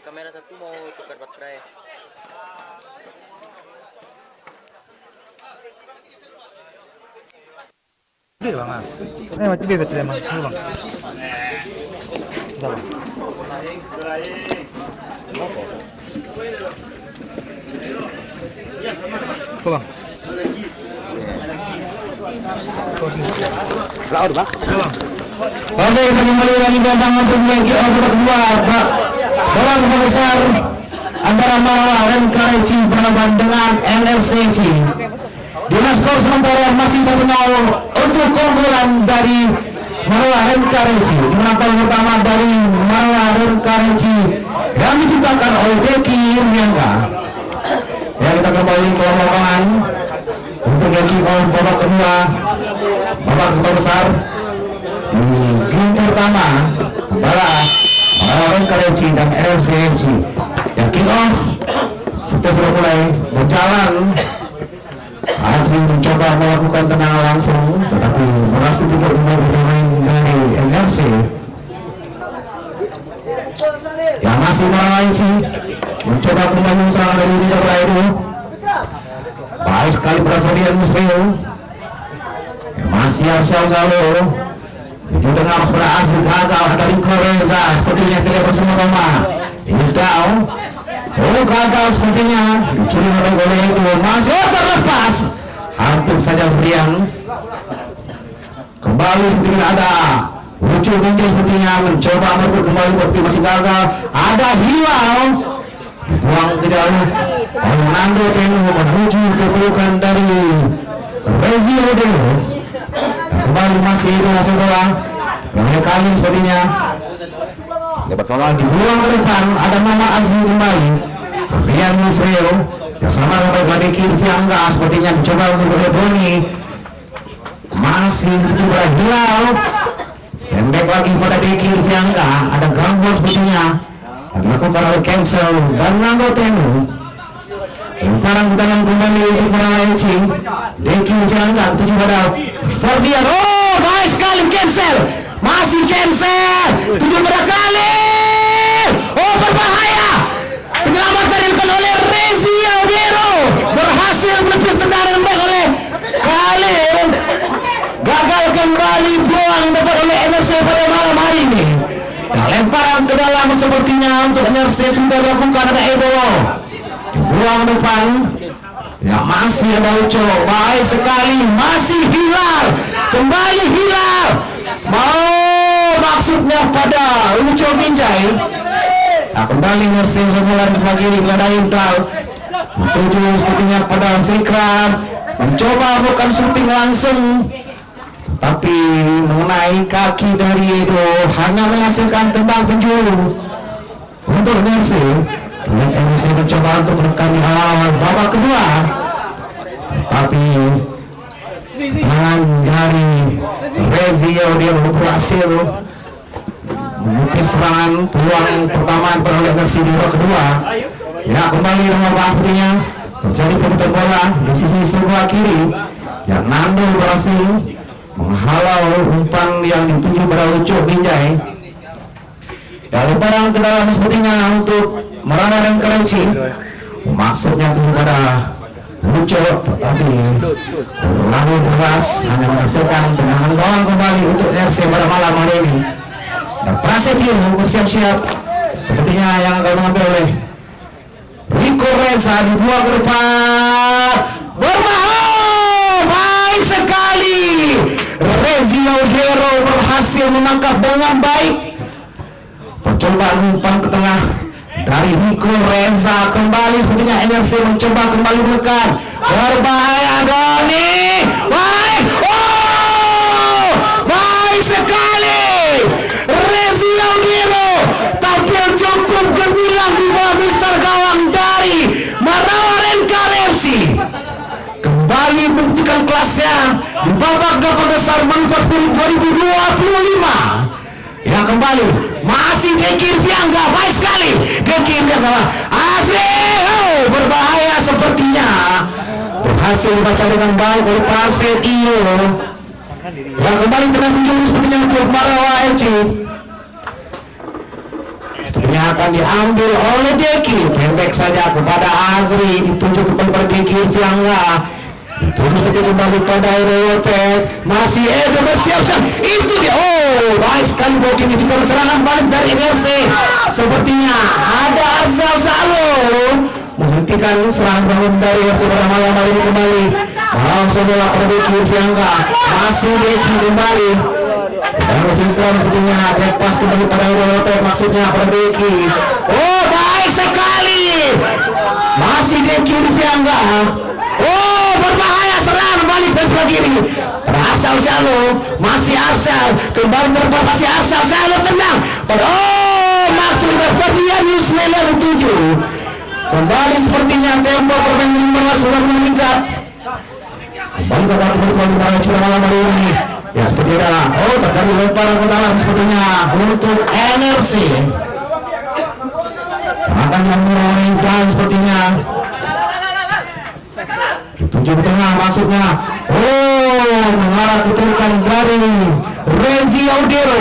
Kamera satu mau tukar baterai. Gede bang, macam gede betul emang. Ini bang. Kita bang. Apa bang? Laut bang. Bang. Oke, kita kembali lagi datang untuk memiliki orang kedua, Pak. Orang besar antara Marawa dan Karachi berhadapan dengan NFCC. Dengan skor sementara masih 1-0 untuk keunggulan dari Marawa dan Karachi. Penampilan pertama dari Marawa dan Karachi yang diciptakan oleh Deki Irmianka. Ya, kita kembali ke lapangan untuk Deki babak kedua, babak besar. Di game pertama antara Marawa Karachi dan RFCFC yang kick off sudah mulai berjalan. Asli mencoba melakukan tendangan langsung tetapi berhasil tidak menjadi pemain dari NFC yang masih Karachi mencoba kembali serangan dari Liga itu. Baik sekali perhatian Muslim masih Arsyal Salo di tengah pada asli gagal dari Koreza sepertinya tidak bersama-sama Iftau. Oh, gagal sepertinya dicuri oleh gol itu masih terlepas hampir saja Brian kembali sepertinya ada lucu ginjal sepertinya mencoba merebut kembali tapi masih gagal. Ada Hilal buang ke jauh Fernando Tenu menuju ke pelukan dari Rezi Rodeo. Kembali masih itu masuk bola yang kali sepertinya dapat salah dibuang ke depan. Ada Mama Azmi kembali Rian Musril yang sama dengan Gadeki Irfiangga sepertinya dicoba untuk Heboni masih mencoba Hilal pendek lagi pada Deki Irfiangga. Ada gangguan sepertinya yang dilakukan oleh cancel dan Nando Tenu. Lemparan ke tangan kembali untuk Marawaci Deki Irfiangga tuju pada Ferdian. Oh, baik sekali cancel, masih cancel tujuh kali. Oh, berbahaya. Penyelamatan dilakukan oleh Rezi Audero berhasil menepis tendangan yang baik oleh Khalil. Gagal kembali buang dapat oleh NFC pada malam hari ini. Nah, lemparan ke dalam sepertinya untuk NFC sudah dilakukan. Ada Edo buang depan ya masih ada Uco. Baik sekali masih Hilal kembali Hilal mau maksudnya pada Uco Binjai. Nah, kembali Mercy semula di pagi ini Gladai Udal menuju sepertinya pada Fikram mencoba bukan syuting langsung tapi mengenai kaki dari Edo hanya menghasilkan tembak penjuru untuk Mercy. Dan MC mencoba untuk menekan di awal babak kedua tapi tangan dari Rezi dia berhasil menukis serangan peluang pertama peroleh Mercy di babak kedua. Ya, kembali nomor bahunya terjadi pemutar bola di sisi sebelah kiri yang Nando berhasil menghalau umpan yang dituju pada Uco Binjai. Dan lemparan ke dalam sepertinya untuk Marawa dan Karachi maksudnya itu pada Uco tetapi lalu deras hanya menghasilkan tendangan gawang kembali untuk RC pada malam hari ini. Dan Prasetyo bersiap-siap sepertinya yang akan mengambil oleh Rico Reza dibuang ke depan berbahaya. Baik sekali Rezi Audero berhasil menangkap dengan baik. Percobaan umpan ke tengah dari Rico Reza kembali sepertinya NRC mencoba kembali menekan berbahaya Doni. Baik, oh baik sekali Rezi Audero tampil cukup gemilang di bawah mister gawang dari Marawa dan KFC. Kembali kelasnya di babak 8 besar Manufaktur 2025. yang kembali masih Deki Irviangga, baik sekali Deki Irviangga. Azri, berbahaya sepertinya, berhasil dibaca dengan baik oleh Prasetyo yang kembali tenang menjurus sepertinya untuk Marawa FC. Sepertinya akan diambil oleh Deki, pendek saja kepada Azri, ditunjuk kepada Deki Irviangga, terus kembali pada Edowotek, masih Edo bersiap-siap, itu dia. Oh, baik sekali blocking itu, serangan balik dari RC. Sepertinya ada Arsal Salo menghentikan serangan bangun dari RC pada malam hari ini kembali. Langsung bola pada Deki Irviangga, masih Deki kembali. Dan Fikran sepertinya lepas kembali pada Edowotek, maksudnya pada Deki. Oh, baik sekali, masih Deki Irviangga. Oh, berbahaya, serang balik ke sebelah kiri. Arsal Salo, masih Arsal, kembali terbuat masih Arsal Salo, tendang. Oh, maksud Ferdian Yusneler 7. Kembali sepertinya tempo permainan bola sudah meningkat. Kembali ke kembali pada curang malam hari ini. Ya seperti itu. Oh, terjadi lemparan ke dalam sepertinya untuk NFC. Akan yang menolak sepertinya. Tujuh tengah masuknya. Oh, mengarah keturunan dari Rezi Audero.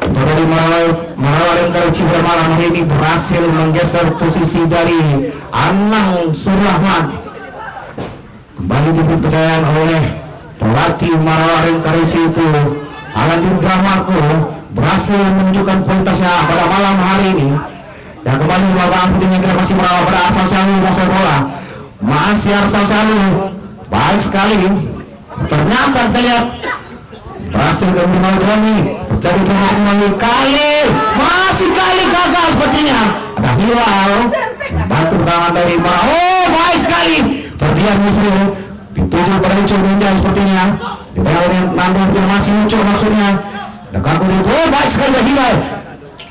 Dari Marawa dan Karachi malam hari ini berhasil menggeser posisi dari Anang Surahman. Kembali diberi kepercayaan oleh pelatih Marawa dan Karachi itu, Aladin Gramarko, berhasil menunjukkan kualitasnya pada malam hari ini. Dan kembali melakukan pertandingan masih Marawa pada Arsal Salo masa bola. Masih Arsal Salo, baik sekali. Ternyata kita lihat berhasil ke Brani, terjadi pengakuan kali, masih kali gagal sepertinya. Ada Hilal, bantu tangan dari Marawa. Oh, baik sekali. Ferdian Muslim dituju pada Ucok Ninja sepertinya. Dibayar oleh Nando masih Ucok maksudnya. Dekat untuk oh, baik sekali dari Hilal.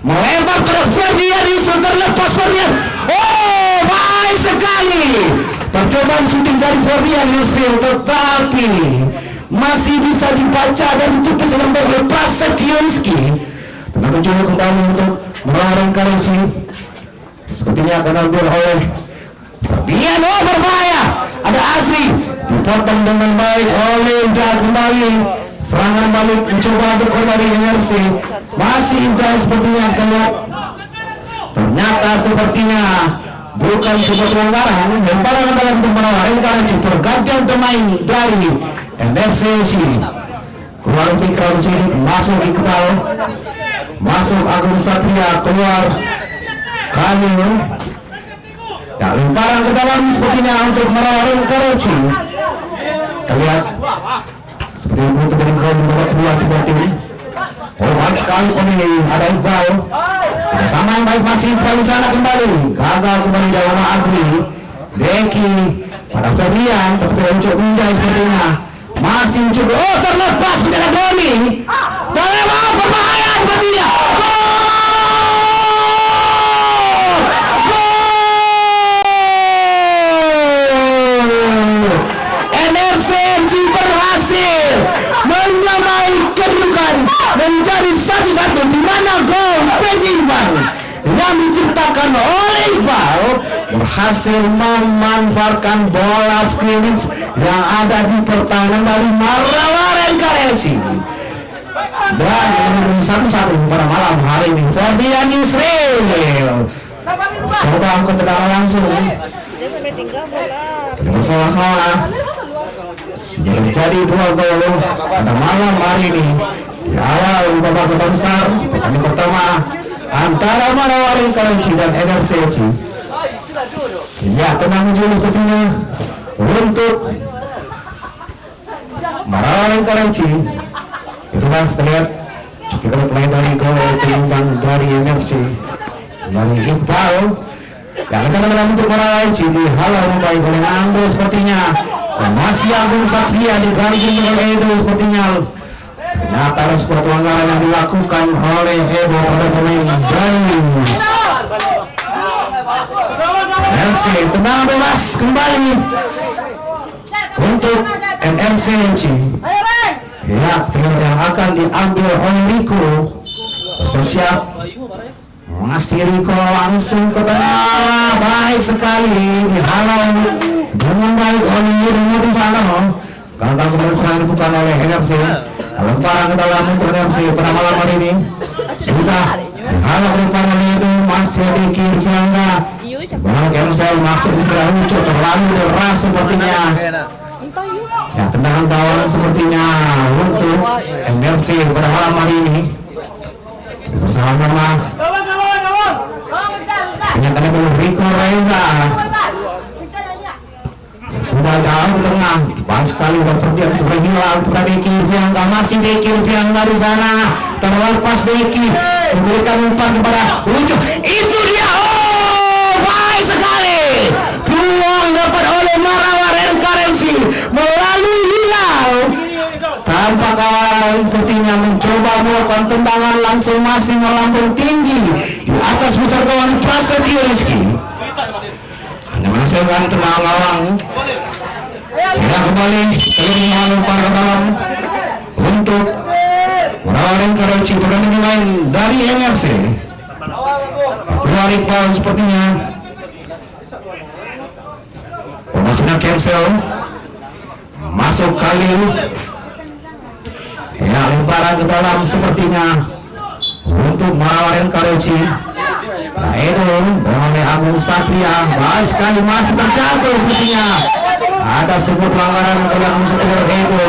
Melempar pada Ferdian, terlepas Ferdian. Oh, baik sekali. Percobaan syuting dari Ferdian Yusril, tetapi masih bisa dibaca dan ditutup dengan baik oleh Prasetyo Rizky. Tengah mencoba kembali untuk melawan Karachi. Sepertinya akan diambil oleh Ferdian. Oh, berbahaya. Ada Azri, dipotong dengan baik oleh Indra kembali. Serangan balik mencoba untuk kembali NRC. Masih Indra sepertinya terlihat. Ternyata sepertinya bukan sebuah pelanggaran. Lemparan dalam untuk melawan Karachi. Pergantian pemain dari NFC. Keluar Fikran sini, masuk Iqbal, masuk Agung Satria, keluar Khalil. Ya, lemparan ke dalam sepertinya untuk melawan Karachi. Terlihat seperti itu terjadi gol di babak kedua tim. Oh, baik sekali ini ada Iqbal. Tidak sama yang baik masih Iqbal di sana kembali. Gagal kembali dalam Azri. Deki pada Ferdian, tapi tidak Ucok Ninja sepertinya. Masih Ucok. Oh, terlepas kepada Doni. Terlepas, berbahaya sepertinya. Menjadi satu-satu di mana gol penyeimbang yang diciptakan oleh Iqbal berhasil memanfaatkan bola scrimmage yang ada di pertahanan dari Marawa dan Karachi. Dan menjadi satu-satu pada malam hari ini Ferdian Yusril coba angkat ke dalam langsung bersama-sama jadi 2 gol pada malam hari ini. Di awal babak besar pertandingan pertama antara Marawa dan Karachi dan NFC. Ya, tenang dulu sepertinya untuk Marawa dan Karachi. Itulah terlihat jika pemain dari gol penyeimbang dari NFC dari Iqbal. Ya, kita untuk Marawa Karachi dihalau baik oleh Nando sepertinya. Dan masih Agung Satria diganti oleh Edo sepertinya. Ternyata ada sebuah pelanggaran yang dilakukan oleh Edo pada pemain Brani. NFC tenang bebas kembali untuk NFC. Ya, ternyata yang akan diambil oleh Riko. Siap-siap. Masih Riko langsung ke tengah. Baik sekali dihalau dengan baik oleh Motivano. Gagal kembali serangan dibuka oleh NFC. Lemparan ke dalam untuk NFC pada malam hari ini. Sudah dihalau lemparan itu masih di kiri Fianga. Bang Kemsel maksud lucu terlalu deras sepertinya. Ya, tendangan gawang sepertinya untuk NFC pada malam hari ini. Bersama-sama hanya belum Rico Reza sudah jauh tengah, baik sekali berpergian sebagai hilang kepada Deki Fiangga. Masih Deki Fiangga di sana, terlepas Deki memberikan umpan kepada Lucu. Itu dia, oh baik sekali, peluang dapat oleh Marawa Renkarensi melalui Hilal. Tampak kawan sepertinya mencoba melakukan tendangan langsung masih melambung tinggi di atas besar kawan Prasetyo Rizky. Hanya menghasilkan tendangan gawang. Ya kembali terus umpan ke dalam untuk Marawa Renkarensi berganti pemain dari NFC. Keluar Iqbal sepertinya. Pemain Kemsel masuk kali. Ya, lemparan ke dalam sepertinya untuk Marawa Renkarensi. Nah itu oleh Agung Satria, baik sekali masih terjatuh sepertinya. Ada sebuah pelanggaran oleh Agung Satria itu.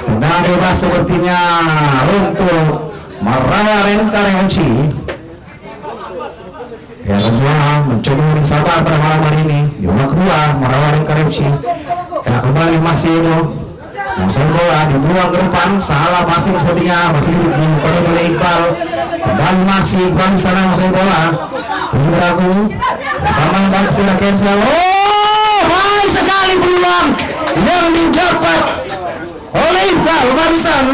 Tendangan bebas sepertinya untuk Marawa Renkarensi. Ya, kedua mencoba sabar pada malam hari ini. Di babak kedua Marawa Renkarensi. Ya, kembali masih itu. Masuk bola dibuang ke depan, salah passing sepertinya masih dipakai oleh Iqbal. Dan masih Iqbal di sana masuk bola. Tunggu aku sama dengan tidak cancel. Oh, baik sekali peluang yang didapat oleh Iqbal barusan.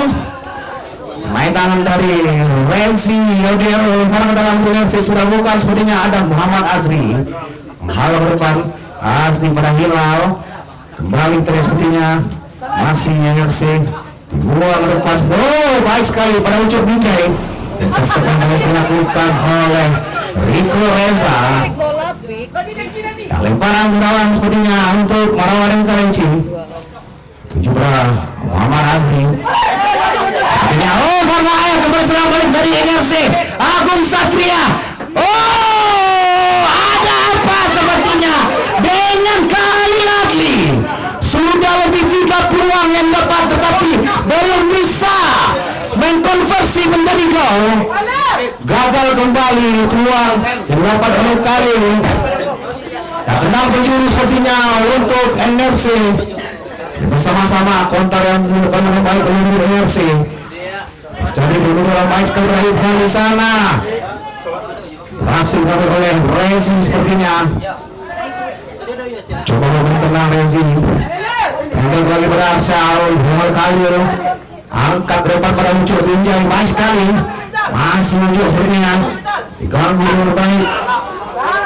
Main tangan dari Renzi Yodero karena dalam tulis sudah bukan sepertinya ada Muhammad Azri. Halo ke depan Azri pada Hilal. Kembali terus sepertinya masih NFC dibuang ke depan. Oh baik sekali pada Ucup Bingkai dan kesempatan yang dilakukan oleh Rico Reza. Ya, lemparan ke dalam sepertinya untuk Marawa Renkarensi. Tujuh Muhammad Azri. Oh berbahaya kembali serang balik dari NRC Agung Satria. Oh ada apa sepertinya dengan kali lagi. Sudah lebih 3 peluang yang dapat tetapi belum bisa mengkonversi menjadi gol. Gagal kembali peluang yang dapat oleh kali. Ya, tenang penjuru sepertinya untuk NFC. Bersama-sama konter yang dilakukan oleh baik oleh NFC. Jadi dulu dalam baik sekali terakhir di sana. Berhasil kami oleh Rezi sepertinya. Coba tenang Rezi. Tinggal kali berhasil dua kali angkat ke depan pada Ucup Binjai baik sekali. Masih Ucup sepertinya diganggu dengan baik.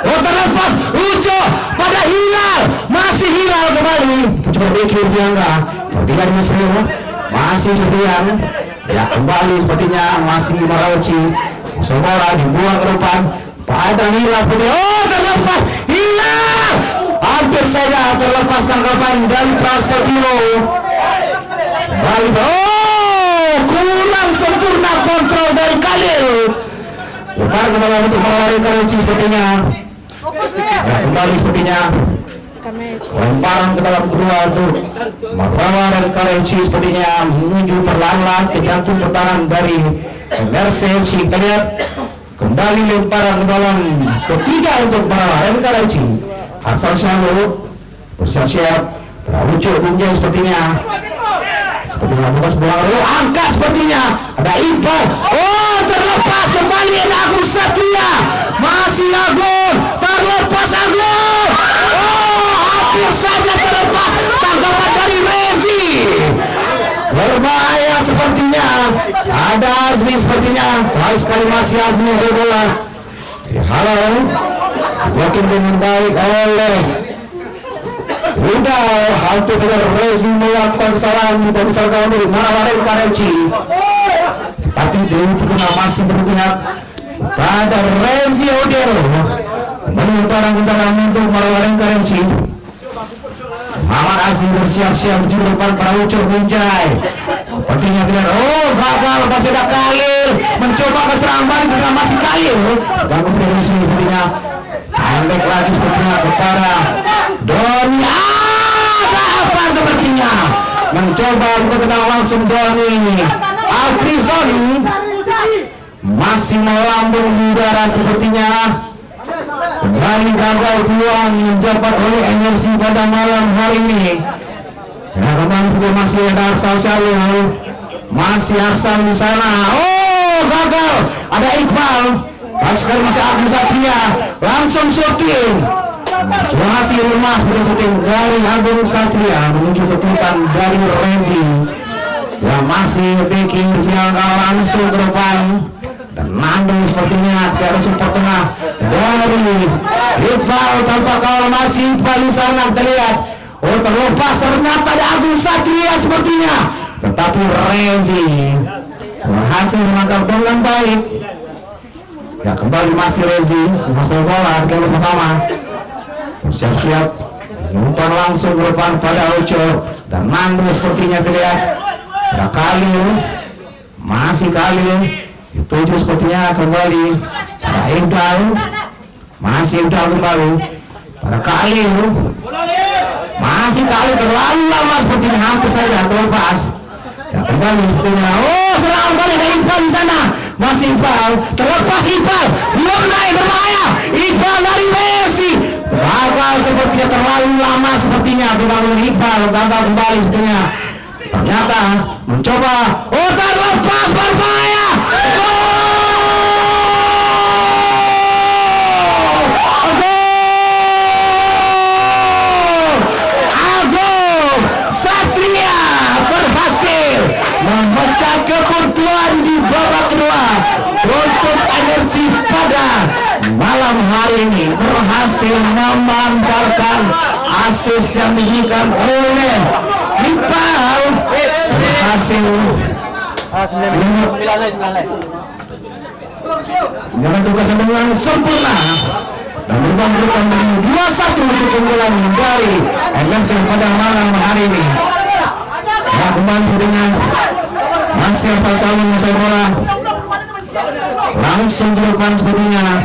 Oh terlepas Ucup pada Hilal. Masih Hilal kembali. Coba Deki Fiangga perdikan Muslim masih Fiang. Ya kembali sepertinya masih Marauci. Semua dibuang ke depan pada Hilal seperti oh terlepas Hilal. Hampir saja terlepas tangkapan dari Prasetyo. Kembali oh kurang sempurna kontrol dari Khalil. Lepas kembali untuk Marawa Renkarensi sepertinya. Ya kembali sepertinya lemparan ke dalam kedua untuk Marawa Renkarensi sepertinya menuju perlahan ke jantung pertahanan dari NFC. Kita lihat kembali lemparan ke dalam ketiga untuk Marawa Renkarensi. Asal selalu bersiap-siap Ucup Binjai sepertinya bukas bola angkat sepertinya ada Iqbal. Oh terlepas kembali ada Agung Satria. Masih Agung terlepas Agung. Oh hampir saja terlepas tangkapan dari Rezi. Berbahaya sepertinya ada Azri sepertinya. Baik sekali masih Azri bola. Halo yakin dengan baik oleh Udah hampir saja Rezi melakukan kesalahan di pemisah kawan dari Marawaren Karenci, tapi Dewi Fortuna masih berpihak pada Rezi Odero. Menutara utara untuk Marawaren Karenci. Muhammad Aziz bersiap-siap di depan para ucur Binjai. Sepertinya tidak. Oh, gagal. Masih ada Khalil mencoba berserang balik ketika masih Khalil. Ganggu prediksi sepertinya. Pendek lagi sepertinya kepada Doni. Ada apa sepertinya? Mencoba bertendang langsung Doni. Alprison masih melambung di udara sepertinya. Kembali gagal peluang yang dapat oleh energi pada malam hari ini. Ya, kembali juga masih ada Arsal Syarul, masih Arsal di sana. Oh, gagal. Ada Iqbal. Sekarang masih Agus Satria. Langsung shooting. Masih lemas pada shooting dari Agus Satria menuju ketukan dari Rezi. Ya, masih backing Fianga langsung ke depan. Dan Nando sepertinya tidak ada support tengah dari Iqbal tanpa kawal. Masih Iqbal di sana kita lihat. Oh, terlepas ternyata ada Agus Satria sepertinya, tetapi Rezi berhasil menangkap dengan baik. Ya, kembali masih Rezi masih bola kita bersama siap-siap umpan langsung ke depan pada Ocho dan Nando sepertinya terlihat. Ada Khalil, masih Khalil. Itu sepertinya kembali pada Iqbal, masih Iqbal kembali pada Khalil, masih Khalil terlalu lama sepertinya hampir saja terlepas. Ya, kembali sepertinya. Oh, serangan kali dari Iqbal di sana, masih Iqbal terlepas. Iqbal belum naik, berbahaya. Iqbal dari Messi gagal sepertinya terlalu lama sepertinya. Dengan Iqbal gagal kembali sepertinya. Ternyata mencoba. Oh, terlepas, berbahaya. Memecah kebuntuan di babak kedua untuk energi pada malam hari ini, berhasil memanfaatkan asis yang diberikan oleh Iqbal, berhasil dengan tugasnya dengan sempurna dan memberikan 2-1 untuk keunggulan dari energi pada malam hari ini. Ya, kembali dengan masih Faisal menguasai bola langsung ke depan sepertinya.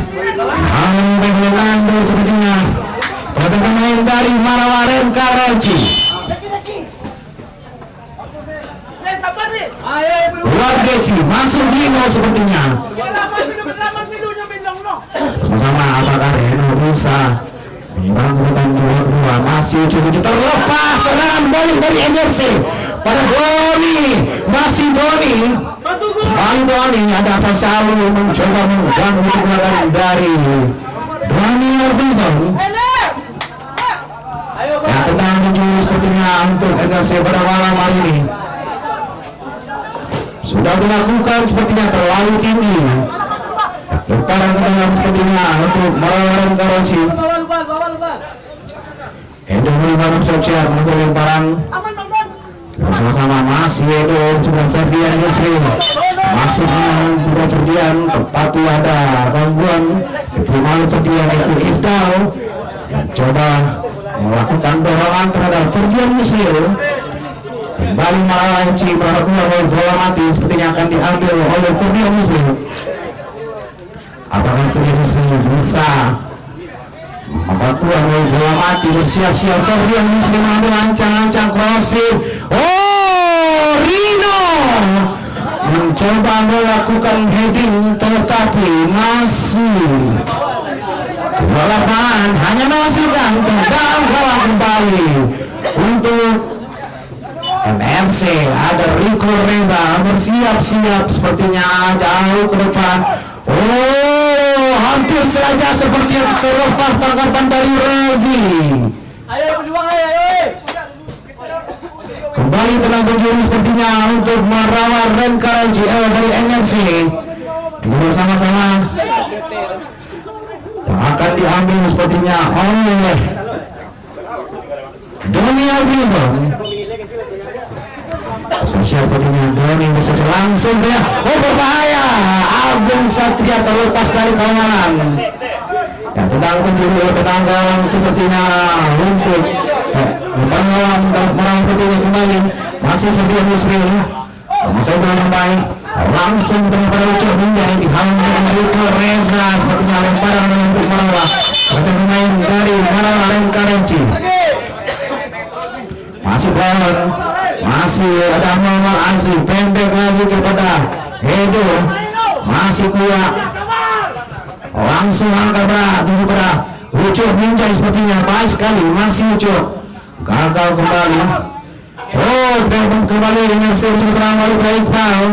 Nando sepertinya pada pemain dari Marawaren Karenci. Wardeki masuk Dino sepertinya. Sama-sama apakah Reno bisa menyebabkan dua masih coba terlepas serangan balik dari energi pada Doni, masih Doni. Kembali Doni, ada Fasalu mencoba mengganggu keluaran dari Doni Arvison. Ya, tentang menuju sepertinya untuk energi pada malam hari ini sudah dilakukan sepertinya terlalu tinggi. Lemparan tendangan sepertinya untuk Marawaren Karenci. Edo melakukan sosial untuk lemparan. Bersama-sama masih Edo juga Ferdian Yusri, masih juga Ferdian, tetapi ada gangguan diterima Ferdian itu Ifdal coba melakukan dorongan terhadap Ferdian Yusri. Kembali Marawaren melakukan bola mati sepertinya akan diambil oleh Ferdian Yusri. Apakah Ferdian Yusri bisa membantuan bola mati? Bersiap-siap Ferdian Yusri mengambil ancang-ancang crossing. Oh, Rino mencoba melakukan heading tetapi masih lapangan hanya menghasilkan tendang gawang kembali untuk NFC. Ada Rico Reza bersiap-siap sepertinya jauh ke depan. Oh, hampir saja sepertinya terlepas tangkapan dari Rezi. Ayo berjuang, ayo. Kembali tenang berjuang sepertinya untuk Marawaren Karenci dari NFC. Bersama-sama yang akan diambil sepertinya oleh Mia Wilson. Sosial sepertinya Doni bisa langsung saja. Oh berbahaya. Agung Satria terlepas dari kawanan. Ya tenang gawang sepertinya untuk gawang merang putihnya kembali. Masih Fabian Yusril. Masih bermain baik. Langsung pada ucap Binjai dihalang Rico Reza sepertinya lemparan untuk Marawa. Satu pemain dari Marawa Lengkarenci. Masih lawan. Masih ada Muhammad Asri pendek lagi kepada Edo. Masih kuat. Langsung angkat berat tuju pada Ucup Binjai sepertinya baik sekali. Masih Ucup gagal kembali. Oh kembali dengan untuk serang baru baik foul.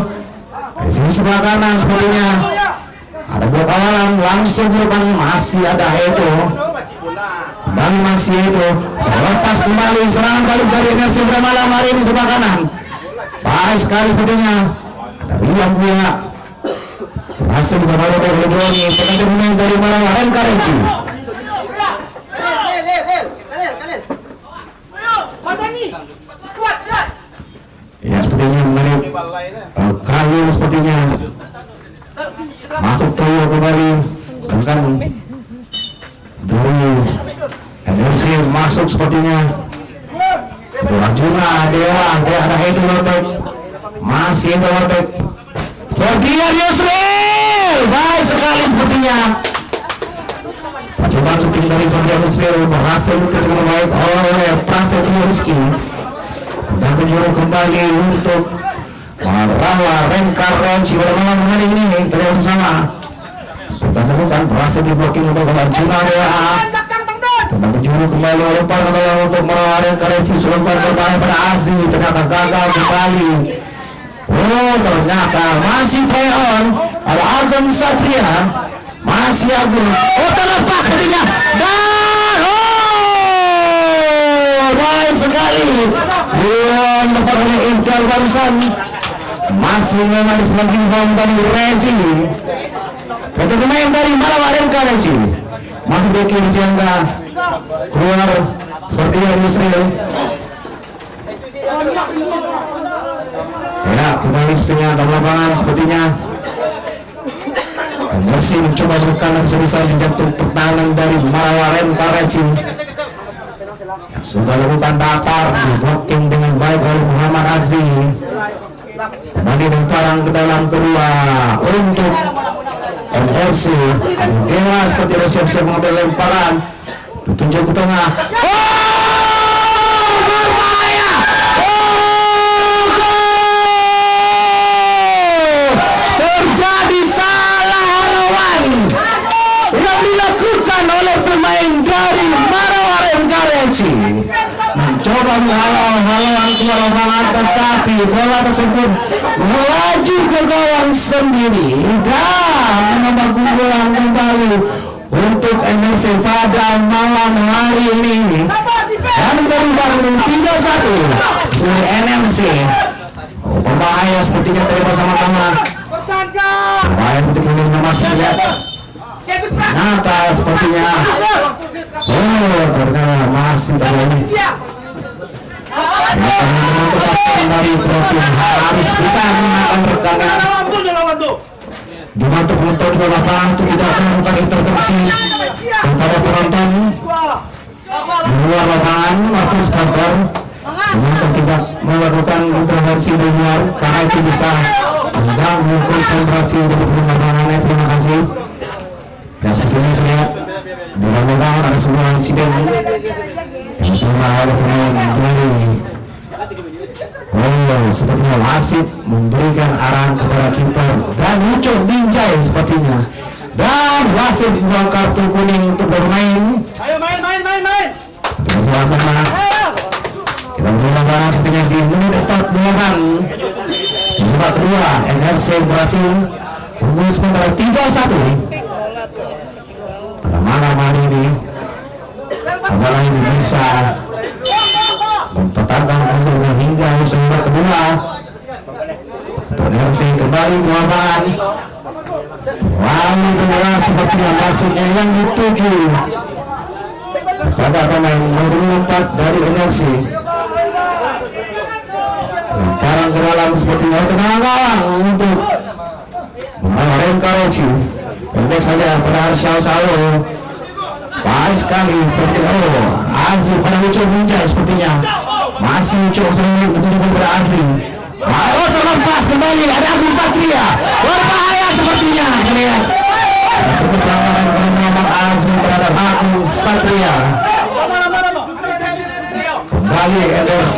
Di sini sebelah kanan sepertinya ada blok awalan langsung ke depan. Masih ada Edo. Kembali masih Edo terlepas kembali serangan balik dari Energi Malam hari ini sebelah kanan. Baik sekali sepertinya ada Riam Buya. Berhasil dikembali dari Doni. Pemain dari Malam Lengkarenci. Ya sepertinya menit kali sepertinya masuk Toyo kembali, sedangkan dari Energi masuk sepertinya Rajuna Dewa ada Edo Lotek, masih Edo Lotek Ferdian Yusril baik sekali sepertinya. Coba syuting dari Ferdian Yusril berhasil dengan baik oleh Prasetyo Rizky. Dan penjuru kembali untuk Marawa Lengkarenci pada malam hari ini terlihat bersama sudah temukan berhasil di blocking untuk Arjuna Dewa. Dan penjuru kembali lempar untuk Marawa Lengkarenci selempar berbahaya pada Azi ternyata gagal kembali. Oh ternyata masih play on ada Agung Satria masih Agung. Oh terlepas sepertinya dan baik sekali Buang dapat oleh Ibdal Barisan. Masih memang semakin bom dari Rezi. Satu pemain dari Marawa Lengkarenci masih di kiri Tiangga keluar Ferdian Yusril. Ya kembali sepertinya dalam lapangan sepertinya Energi mencoba menekan besar di jantung pertahanan dari Marawa Lengkarenci. Sudah lakukan datar blocking dengan baik oleh Muhammad Azri. Kembali memparang ke dalam kedua untuk Energi. Dewa seperti siap-siap mengambil lemparan ditunjuk ke tengah. Berbahaya. Terjadi salah lawan yang dilakukan oleh pemain dari Marawa Lengkarenci. Mencoba menghalau-halau keluar lapangan tetapi bola tersebut melaju ke gawang sendiri dan menambah keunggulan kembali untuk Energi pada malam hari ini dan berubah 3-1 dari Energi. Berbahaya sepertinya tadi bersama-sama. Berbahaya ketika ini masih lihat nyata sepertinya. Oh ternyata masih terjadi. Dari Protein harus bisa menahan rekannya. Dibantu penonton di lapangan untuk tidak melakukan intervensi kepada penonton di luar lapangan maupun starter. Penonton tidak melakukan intervensi di luar karena itu bisa mengganggu konsentrasi dari lapangannya. Terima kasih. Dan sepertinya terlihat di lapangan ada sebuah insiden yang telah oleh pemain dari sepertinya wasit memberikan arahan kepada kiper dan Ucup Binjai sepertinya dan wasit buang kartu kuning untuk bermain. Ayo main. Suasana kita berlangsung sepertinya di menit 48 di babak kedua Energi berhasil unggul sementara 3-1 pada malam hari ini. Apabila ini bisa mempertahankan unggulnya hingga usaha babak kedua. Energi kembali ke lapangan. Lalu bola sepertinya masuknya yang dituju pada pemain nomor 4 dari Energi. tendang ke dalam sepertinya tendangan gawang untuk Renkaroci. Pendek saja pada Arsyal Salo. Baik sekali Azri pada Uco Binjai sepertinya masih Uco sering dituju kepada Azri. Terlepas kembali ada Agung Satria, berbahaya sepertinya. Lihat seperti pelanggaran Muhammad Azri terhadap Agung Satria. Kembali NRC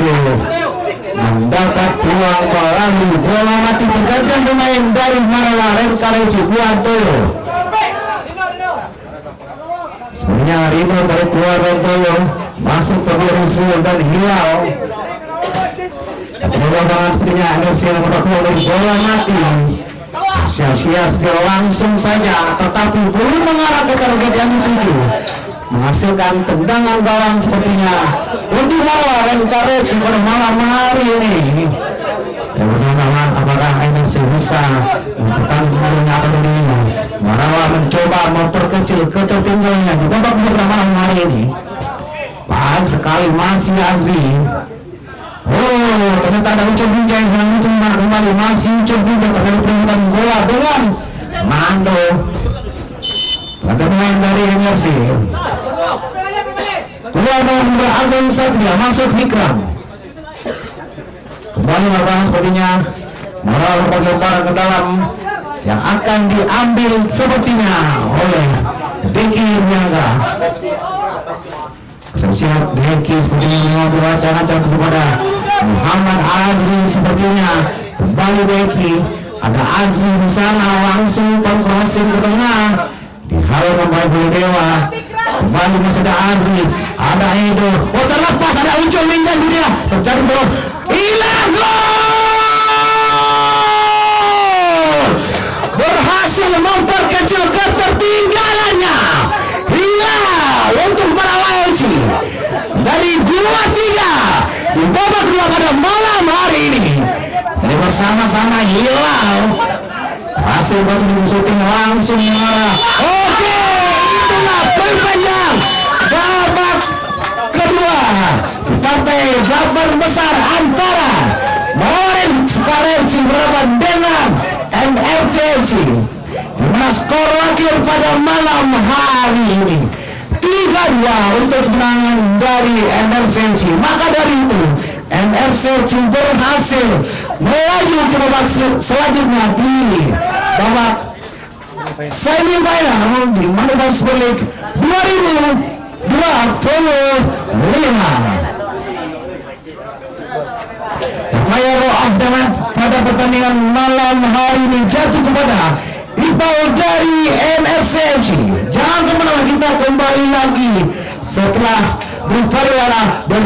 mendapat peluang melalui bola mati pergantian pemain dari Marawa Renkaroci Kuantoyo. Sebenarnya Rino dari keluar Rentoyo masuk ke Rusul dan Hilal. Peluang sepertinya NRC yang mendapat peluang dari bola mati. Siap-siap langsung saja, tetapi belum mengarah ke target yang dituju. Menghasilkan tendangan gawang sepertinya untuk Marawa Renkaroci pada malam hari ini. Dan bersama-sama apakah NRC bisa mempertahankan apa dirinya. Marawa mencoba memperkecil ketertinggalannya di babak kedua malam hari ini. Baik sekali masih Azri. Ternyata ada Uco Binjai yang sedang mencoba kembali. Masih Uco Binjai terkait peringatan bola dengan Mando. Ada pemain dari NRC. Keluar nomor Agung Satria masuk Vikram. Kembali melakukan sepertinya Marawa lemparan ke dalam yang akan diambil sepertinya oleh Deki Riangga. Siap Deki sepertinya mengambil wacana-wacana kepada Muhammad Azri sepertinya. Kembali Deki, ada Azri di sana langsung pengkrosin ke tengah. Dihalau kembali oleh Dewa. Kembali masih ada Azri, ada Edo. Terlepas ada Uco Binjai dia. Tercari bola. Hilang gol. Berhasil memperkecil ketertinggalannya. Hilal untuk Marawa FC dari 2-3 di babak kedua pada malam hari ini. Ini bersama-sama Hilal hasil batu di syuting langsung mengarah. Oke, itulah perpanjang babak kedua partai Jabar besar antara Marawa FC berhadapan dengan NRC FC. Di mana skor akhir pada malam hari ini 3-2 untuk kemenangan dari NRC FC. Maka dari itu NRC FC berhasil melaju ke babak selanjutnya di babak semifinal di Mandalika Super League 2025. Player of the match pada pertandingan malam hari ini jatuh kepada Iqbal dari NRC FC. Jangan kemana-mana, kita kembali lagi setelah berpariwara dan